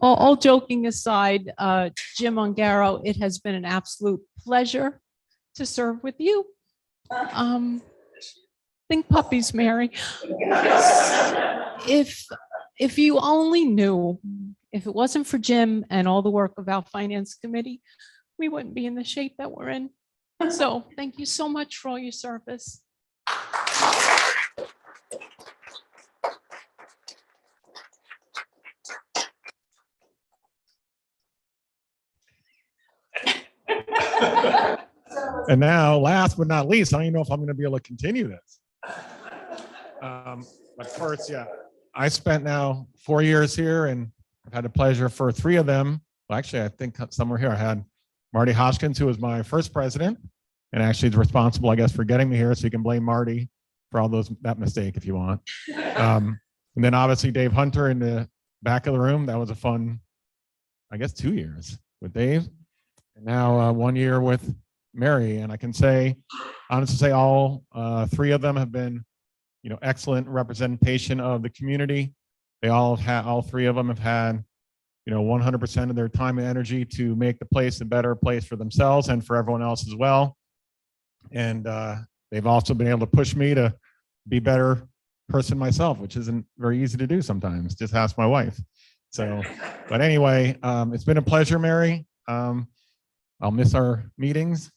All joking aside, Jim Ungaro, it has been an absolute pleasure to serve with you. Think puppies, Mary. If you only knew, if it wasn't for Jim and all the work of our finance committee, we wouldn't be in the shape that we're in. So thank you so much for all your service. And now, last but not least, I don't even know if I'm going to be able to continue this. But first, yeah, I spent now 4 years here and I've had the pleasure for 3 of them. Well, actually, I think somewhere here I had Marty Hoskins, who was my first president, and actually is responsible, I guess, for getting me here. So you can blame Marty for all that mistake if you want. And then obviously Dave Hunter in the back of the room. That was a fun, I guess, 2 years with Dave. And now 1 year with Mary. And I can say, honestly, say all 3 of them have been, excellent representation of the community. They all have had, all 3 of them have had 100% of their time and energy to make the place a better place for themselves and for everyone else as well. And they've also been able to push me to be a better person myself, which isn't very easy to do sometimes. Just ask my wife. So, but anyway, it's been a pleasure, Mary. I'll miss our meetings,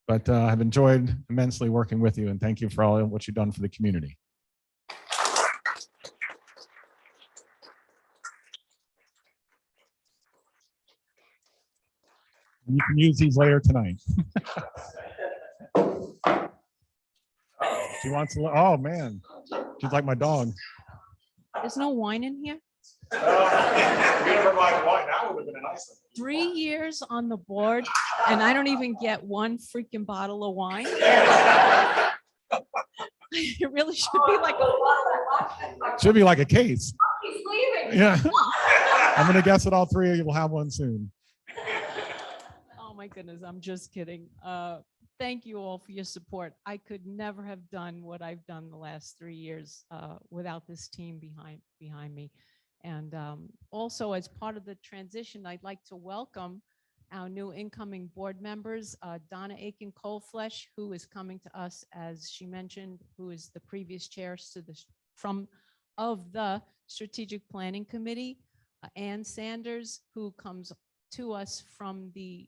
but I've enjoyed immensely working with you, and thank you for all what you've done for the community. You can use these later tonight. She wants to, oh man, she's like my dog. There's no wine in here? 3 years on the board and I don't even get one freaking bottle of wine. It really should be like a case. Yeah. I'm gonna guess that all 3 of you will have one soon. Oh my goodness, I'm just kidding. Thank you all for your support. I could never have done what I've done the last 3 years without this team behind me. And also, as part of the transition, I'd like to welcome our new incoming board members, Donna Aiken-Coleflesh, who is coming to us, as she mentioned, who is the previous chair to the of the Strategic Planning Committee, Ann Sanders, who comes to us from the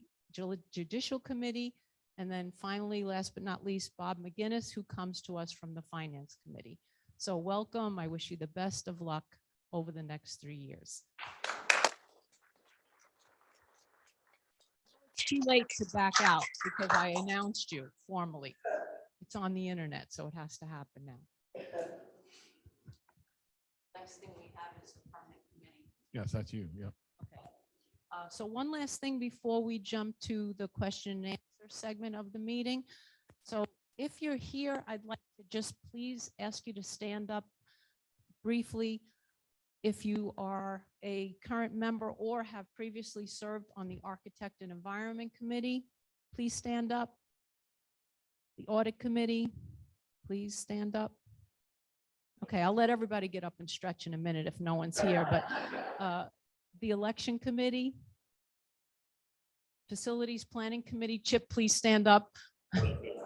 Judicial Committee, and then finally, last but not least, Bob McGinnis, who comes to us from the Finance Committee. So welcome. I wish you the best of luck over the next 3 years. It's too late to back out because I announced you formally. It's on the internet, so it has to happen now. Next thing we have is the permanent committee. Yes, that's you. Yep. Okay. So one last thing before we jump to the question and answer segment of the meeting. So if you're here, I'd like to just please ask you to stand up briefly if you are a current member or have previously served on the Architect and Environment Committee, please stand up. The Audit Committee, please stand up. Okay, I'll let everybody get up and stretch in a minute if no one's here, but the Election Committee, Facilities Planning Committee, Chip, please stand up.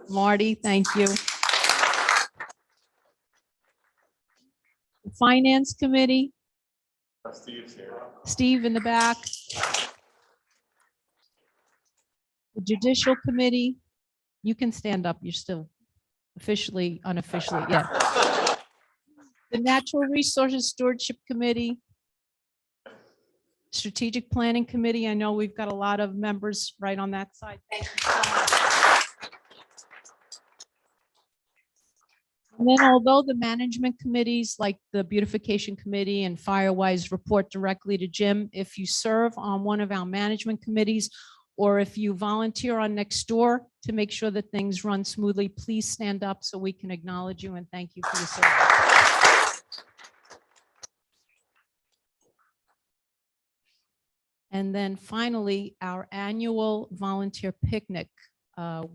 Marty, thank you. The Finance Committee, Steve's here. Steve in the back. The Judicial Committee, you can stand up, you're still officially, unofficially, yeah. The Natural Resources Stewardship Committee. Strategic Planning Committee, I know we've got a lot of members right on that side. Thank you so much. And then although the management committees like the Beautification Committee and Firewise report directly to Jim, if you serve on one of our management committees, or if you volunteer on next door to make sure that things run smoothly, please stand up so we can acknowledge you and thank you for your service. And then finally, our annual volunteer picnic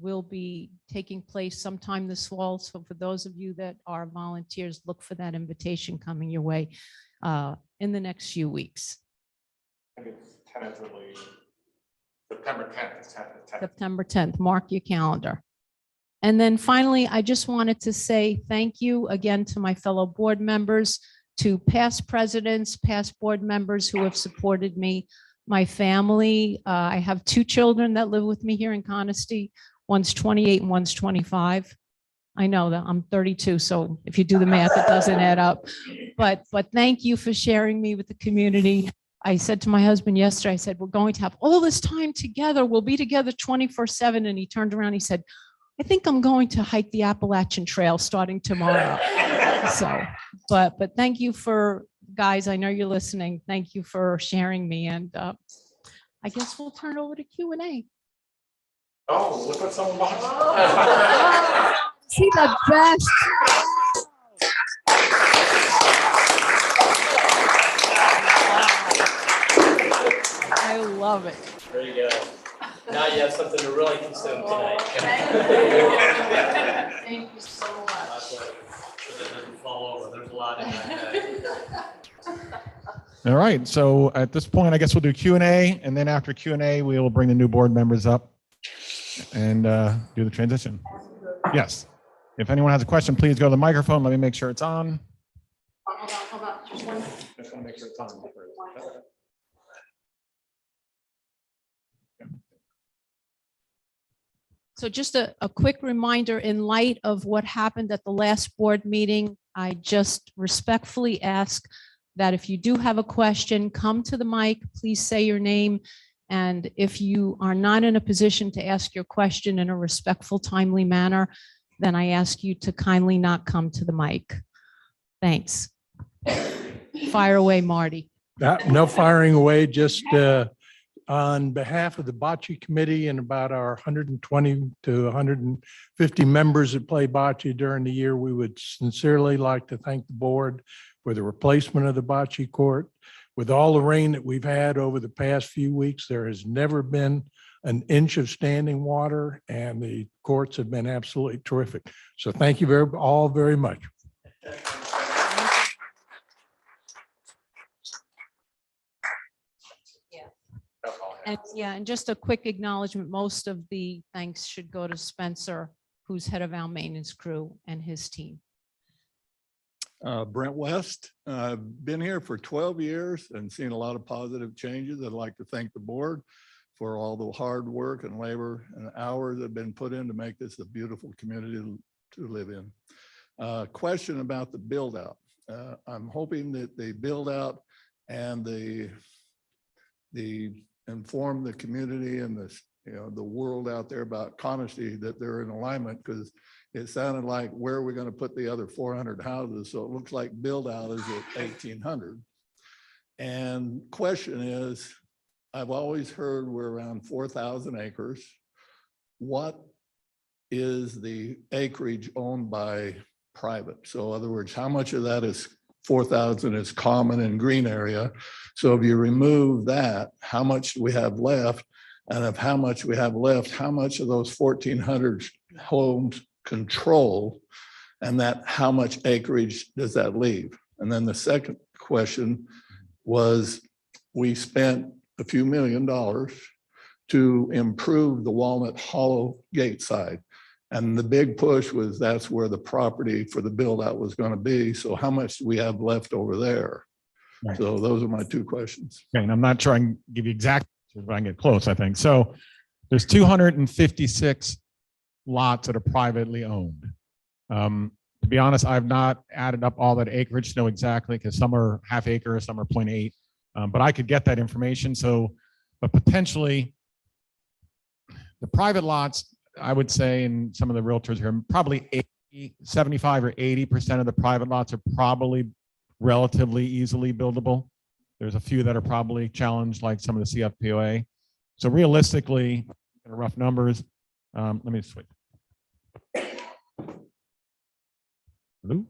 will be taking place sometime this fall. So for those of you that are volunteers, look for that invitation coming your way in the next few weeks. I think it's tentatively September 10th. September 10th, mark your calendar. And then finally, I just wanted to say thank you again to my fellow board members, to past presidents, past board members who have supported me, my family. I have 2 children that live with me here in Conisty. One's 28 and one's 25. I know that I'm 32, so if you do the math, it doesn't add up. But thank you for sharing me with the community. I said to my husband yesterday, I said, we're going to have all this time together. We'll be together 24/7. And he turned around, he said, I think I'm going to hike the Appalachian Trail starting tomorrow. So, but thank you for, guys, I know you're listening. Thank you for sharing me. And I guess we'll turn it over to Q&A. Oh, look what someone bought. See the best. I love it. There you go. Now you have something to really consume tonight. Thank you so much. So that it doesn't fall over. There's a lot in that. All right, so at this point, I guess we'll do Q&A, and then after Q&A, we will bring the new board members up and do the transition. Yes, if anyone has a question, please go to the microphone. Let me make sure it's on. Hold on. Just one. Just want to make sure it's on. So just a quick reminder, in light of what happened at the last board meeting, I just respectfully ask that if you do have a question, come to the mic, please say your name. And if you are not in a position to ask your question in a respectful, timely manner, then I ask you to kindly not come to the mic. Thanks. Fire away, Marty. No firing away, just on behalf of the Bocce Committee and about our 120 to 150 members that play bocce during the year, we would sincerely like to thank the board for the replacement of the bocce court. With all the rain that we've had over the past few weeks, there has never been an inch of standing water, and the courts have been absolutely terrific. So thank you all very much. And just a quick acknowledgement, most of the thanks should go to Spencer, who's head of our maintenance crew, and his team. Brent West. I've been here for 12 years and seen a lot of positive changes. I'd like to thank the board for all the hard work and labor and hours that have been put in to make this a beautiful community to live in. Question about the build out. I'm hoping that the build out and the inform the community and the world out there about Conisty, that they're in alignment, because it sounded like, where are we going to put the other 400 houses? So it looks like build out is at 1,800. And question is, I've always heard we're around 4,000 acres. What is the acreage owned by private? So in other words, how much of that is 4,000 is common and green area. So if you remove that, how much do we have left? And of how much we have left, how much of those 1,400 homes control? And that how much acreage does that leave? And then the second question was, we spent a few $1 million to improve the Walnut Hollow gate side. And the big push was that's where the property for the build out was going to be. So how much do we have left over there? Right. So those are my two questions. Okay, and I'm not sure I can give you exact, if I can get close, I think. So there's 256 lots that are privately owned. To be honest, I've not added up all that acreage to know exactly, because some are half acre, some are 0.8, but I could get that information. So, but potentially the private lots, I would say, and some of the realtors here, probably 75 or 80% of the private lots are probably relatively easily buildable. There's a few that are probably challenged, like some of the CFPOA. So realistically, rough numbers, let me switch. Hello?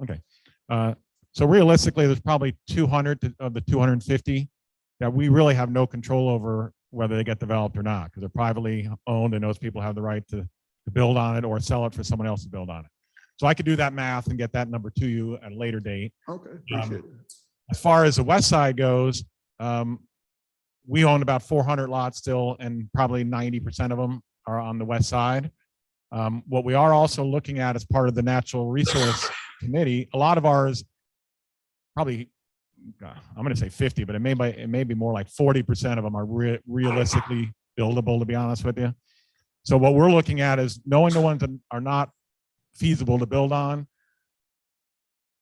Okay. So realistically, there's probably 200 of the 250 that we really have no control over whether they get developed or not, because they're privately owned and those people have the right to build on it or sell it for someone else to build on it. So I could do that math and get that number to you at a later date. Okay, appreciate it. As far as the west side goes, we own about 400 lots still, and probably 90% of them are on the west side. What we are also looking at as part of the Natural Resource Committee, a lot of ours, probably, I'm going to say 50, but it may be more like 40% of them are realistically buildable, to be honest with you. So what we're looking at is knowing the ones that are not feasible to build on.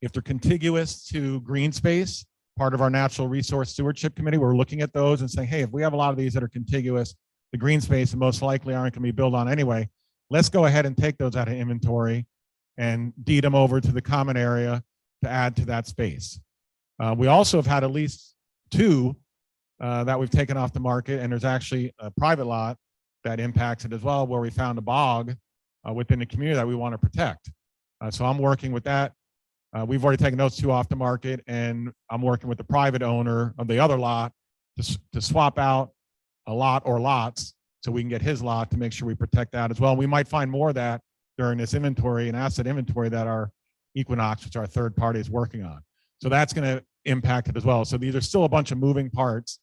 If they're contiguous to green space, part of our Natural Resource Stewardship Committee, we're looking at those and saying, hey, if we have a lot of these that are contiguous, the green space and most likely aren't going to be built on anyway, let's go ahead and take those out of inventory and deed them over to the common area to add to that space. We also have had at least 2 that we've taken off the market, and there's actually a private lot that impacts it as well, where we found a bog within the community that we want to protect. So I'm working with that. We've already taken those 2 off the market, and I'm working with the private owner of the other lot to swap out a lot or lots so we can get his lot to make sure we protect that as well. We might find more of that during this inventory and asset inventory that our Equinox, which our third party, is working on. So that's going to impact it as well. So these are still a bunch of moving parts.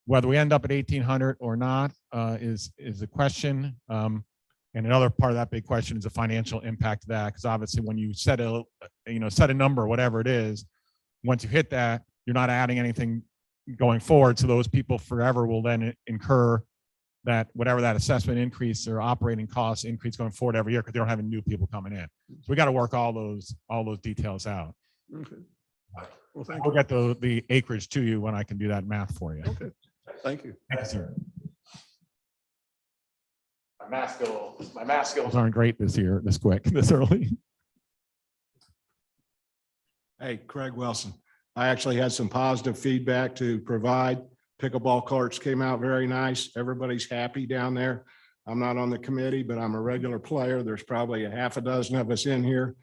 Whether we end up at 1,800 or not is a question. And another part of that big question is the financial impact of that, because obviously when you set a number, whatever it is, once you hit that, you're not adding anything going forward. So those people forever will then incur that, whatever that assessment increase or operating costs increase going forward every year, because they don't have any new people coming in. So we got to work all those details out. Okay. Well, thank We'll you. get the acreage to you when I can do that math for you. Okay, thank you. Thank you, sir. My math skills aren't great this early. Hey, Craig Wilson. I actually had some positive feedback to provide. Pickleball courts came out very nice. Everybody's happy down there. I'm not on the committee, but I'm a regular player. There's probably a half a dozen of us in here,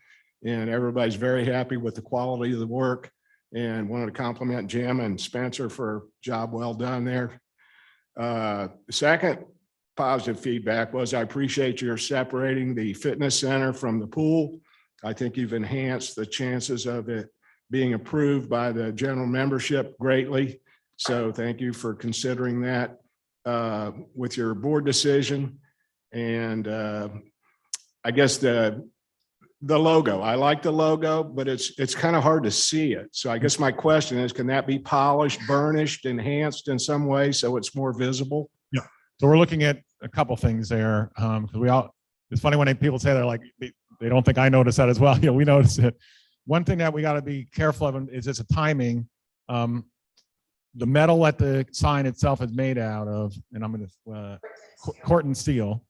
and everybody's very happy with the quality of the work, and wanted to compliment Jim and Spencer for a job well done there. The second positive feedback was, I appreciate your separating the fitness center from the pool. I think you've enhanced the chances of it being approved by the general membership greatly. So thank you for considering that with your board decision. And I guess the logo, I like the logo, but it's kind of hard to see it. So I guess my question is, can that be polished, burnished, enhanced in some way so it's more visible? Yeah. So we're looking at a couple things there, because it's funny when people say they're like, they don't think I notice that as well. We notice it. One thing that we got to be careful of is it's a timing. The metal that the sign itself is made out of, and I'm going to Corten steel,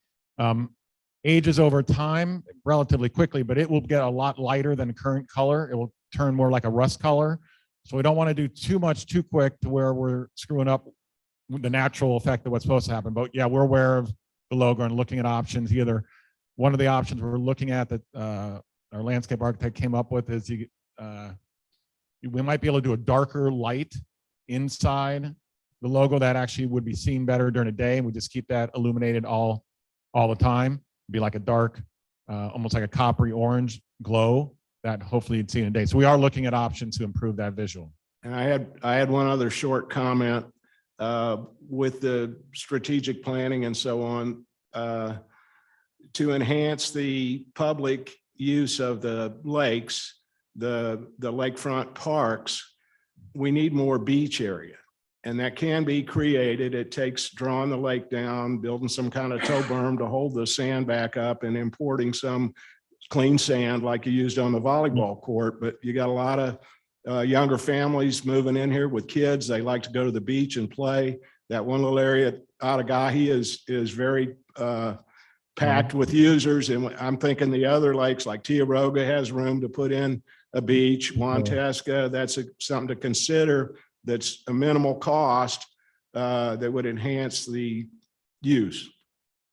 ages over time relatively quickly, but it will get a lot lighter than current color. It will turn more like a rust color. So we don't want to do too much too quick to where we're screwing up the natural effect of what's supposed to happen. But yeah, we're aware of the logo and looking at options. Either one of the options we're looking at that our landscape architect came up with is we might be able to do a darker light inside the logo that actually would be seen better during the day, and we just keep that illuminated all the time. Be like a dark, almost like a coppery orange glow that hopefully you'd see in the day. So we are looking at options to improve that visual. And I had one other short comment with the strategic planning and so on, to enhance the public use of the lakes, the lakefront parks. We need more beach area, and that can be created. It takes drawing the lake down, building some kind of tow berm to hold the sand back up, and importing some clean sand like you used on the volleyball court. But you got a lot of younger families moving in here with kids. They like to go to the beach and play. That one little area at Aragahi is very packed with users. And I'm thinking the other lakes like Tioga has room to put in a beach. Wantasca, that's something to consider. That's a minimal cost that would enhance the use.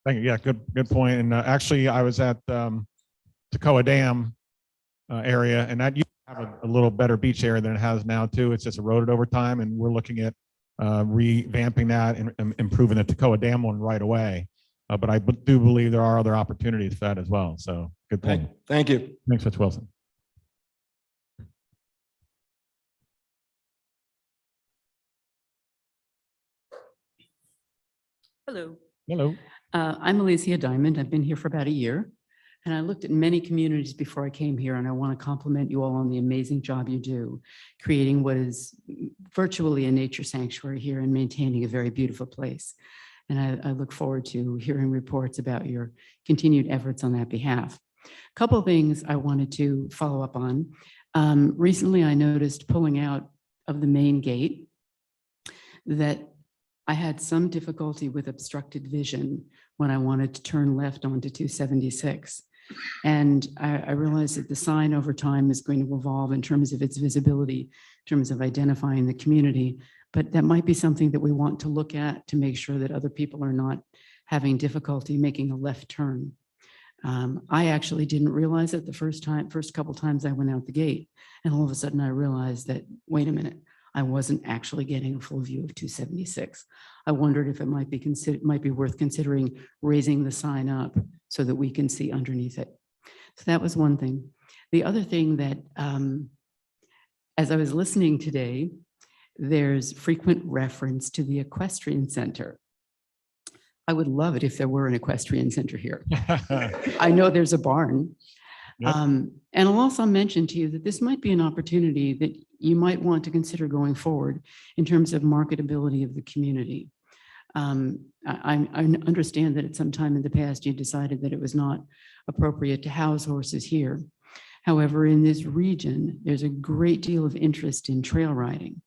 Thank you. Yeah, good point. And actually, I was at Toccoa Dam area, and that used to have a little better beach area than it has now too. It's just eroded over time, and we're looking at revamping that and improving the Toccoa Dam one right away. But I do believe there are other opportunities for that as well. So good point. Thank you. Thanks, Mr. Wilson. Hello. Hello. I'm Alicia Diamond. I've been here for about a year, and I looked at many communities before I came here, and I want to compliment you all on the amazing job you do, creating what is virtually a nature sanctuary here and maintaining a very beautiful place. And I look forward to hearing reports about your continued efforts on that behalf. A couple of things I wanted to follow up on. Recently, I noticed pulling out of the main gate that I had some difficulty with obstructed vision when I wanted to turn left onto 276. And I realized that the sign over time is going to evolve in terms of its visibility, in terms of identifying the community. But that might be something that we want to look at to make sure that other people are not having difficulty making a left turn. I actually didn't realize it the first couple times I went out the gate. And all of a sudden I realized that, wait a minute, I wasn't actually getting a full view of 276. I wondered if it might be worth considering raising the sign up so that we can see underneath it. So that was one thing. The other thing that, as I was listening today, there's frequent reference to the equestrian center. I would love it if there were an equestrian center here. I know there's a barn. Yep. And I'll also mention to you that this might be an opportunity that you might want to consider going forward in terms of marketability of the community. I understand that at some time in the past, you decided that it was not appropriate to house horses here. However, in this region, there's a great deal of interest in trail riding.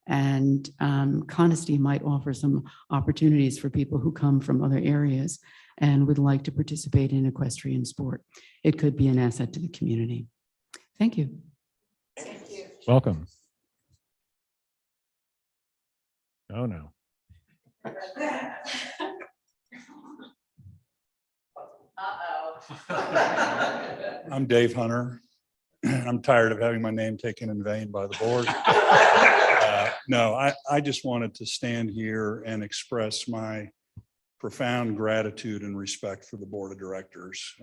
And Conisty might offer some opportunities for people who come from other areas and would like to participate in equestrian sport. It could be an asset to the community. Thank you. Thank you. Welcome. Oh, no. I'm Dave Hunter. I'm tired of having my name taken in vain by the board. No, I just wanted to stand here and express my profound gratitude and respect for the board of directors.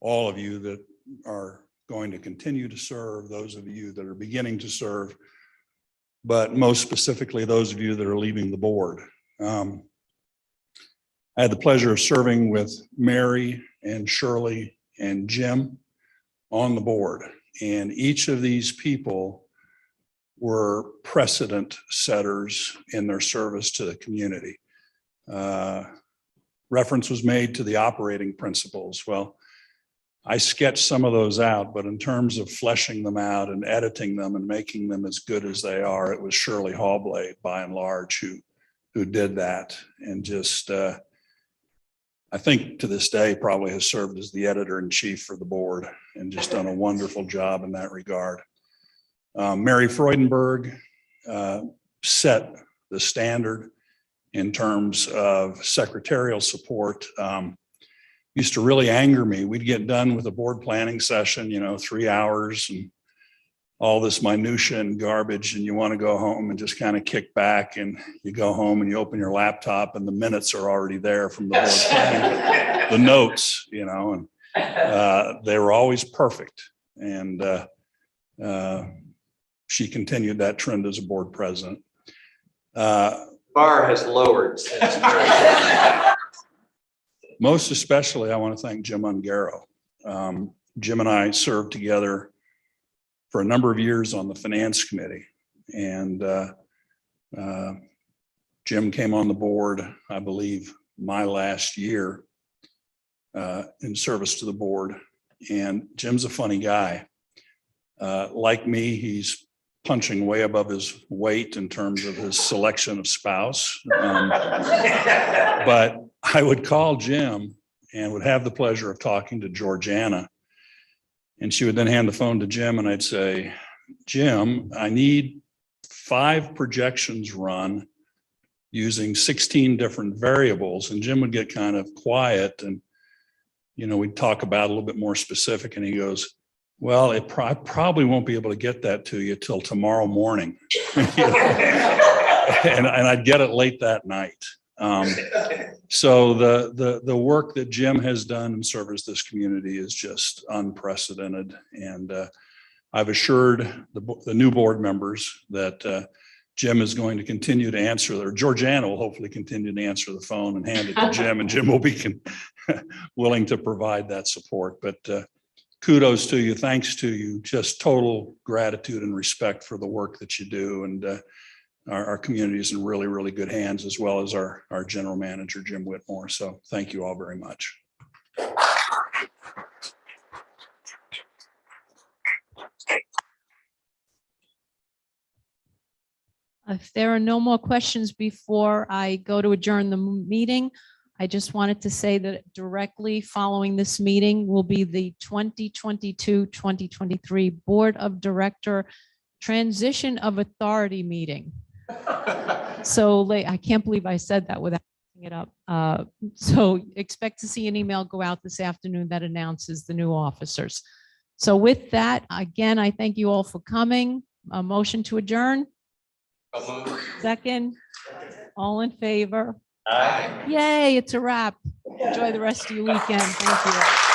All of you that are going to continue to serve, those of you that are beginning to serve, but most specifically, those of you that are leaving the board. I had the pleasure of serving with Mary and Shirley and Jim on the board, and each of these people were precedent setters in their service to the community. Reference was made to the operating principles. Well, I sketched some of those out, but in terms of fleshing them out and editing them and making them as good as they are, it was Shirley Hoblane by and large who did that, and just I think to this day probably has served as the editor-in-chief for the board and just done a wonderful job in that regard. Mary Freudenberg set the standard in terms of secretarial support. Used to really anger me. We'd get done with a board planning session, 3 hours, and all this minutia and garbage, and you want to go home and just kind of kick back, and you go home and you open your laptop and the minutes are already there from the board planning, the notes, you know, and they were always perfect. And she continued that trend as a board president. Bar has lowered since. Most especially, I want to thank Jim Ungaro. Jim and I served together for a number of years on the finance committee, and Jim came on the board, I believe, my last year in service to the board. And Jim's a funny guy. Like me, he's punching way above his weight in terms of his selection of spouse. But I would call Jim and would have the pleasure of talking to Georgiana. And she would then hand the phone to Jim, and I'd say, Jim, I need 5 projections run using 16 different variables. And Jim would get kind of quiet, and, you know, we'd talk about a little bit more specific. And he goes, well, I probably won't be able to get that to you till tomorrow morning. And I'd get it late that night. So the work that Jim has done in service to this community is just unprecedented. And I've assured the new board members that Jim is going to continue to answer, or Georgiana will hopefully continue to answer the phone and hand it to Jim, and Jim will be willing to provide that support. But kudos to you, thanks to you, just total gratitude and respect for the work that you do. And our community is in really, really good hands, as well as our general manager, Jim Whitmore. So thank you all very much. If there are no more questions before I go to adjourn the meeting, I just wanted to say that directly following this meeting will be the 2022-2023 Board of Director Transition of Authority meeting. So late, I can't believe I said that without looking it up. So expect to see an email go out this afternoon that announces the new officers. So with that, again, I thank you all for coming. A motion to adjourn. Second. All in favor? Aye. Yay, it's a wrap. Enjoy the rest of your weekend. Thank you.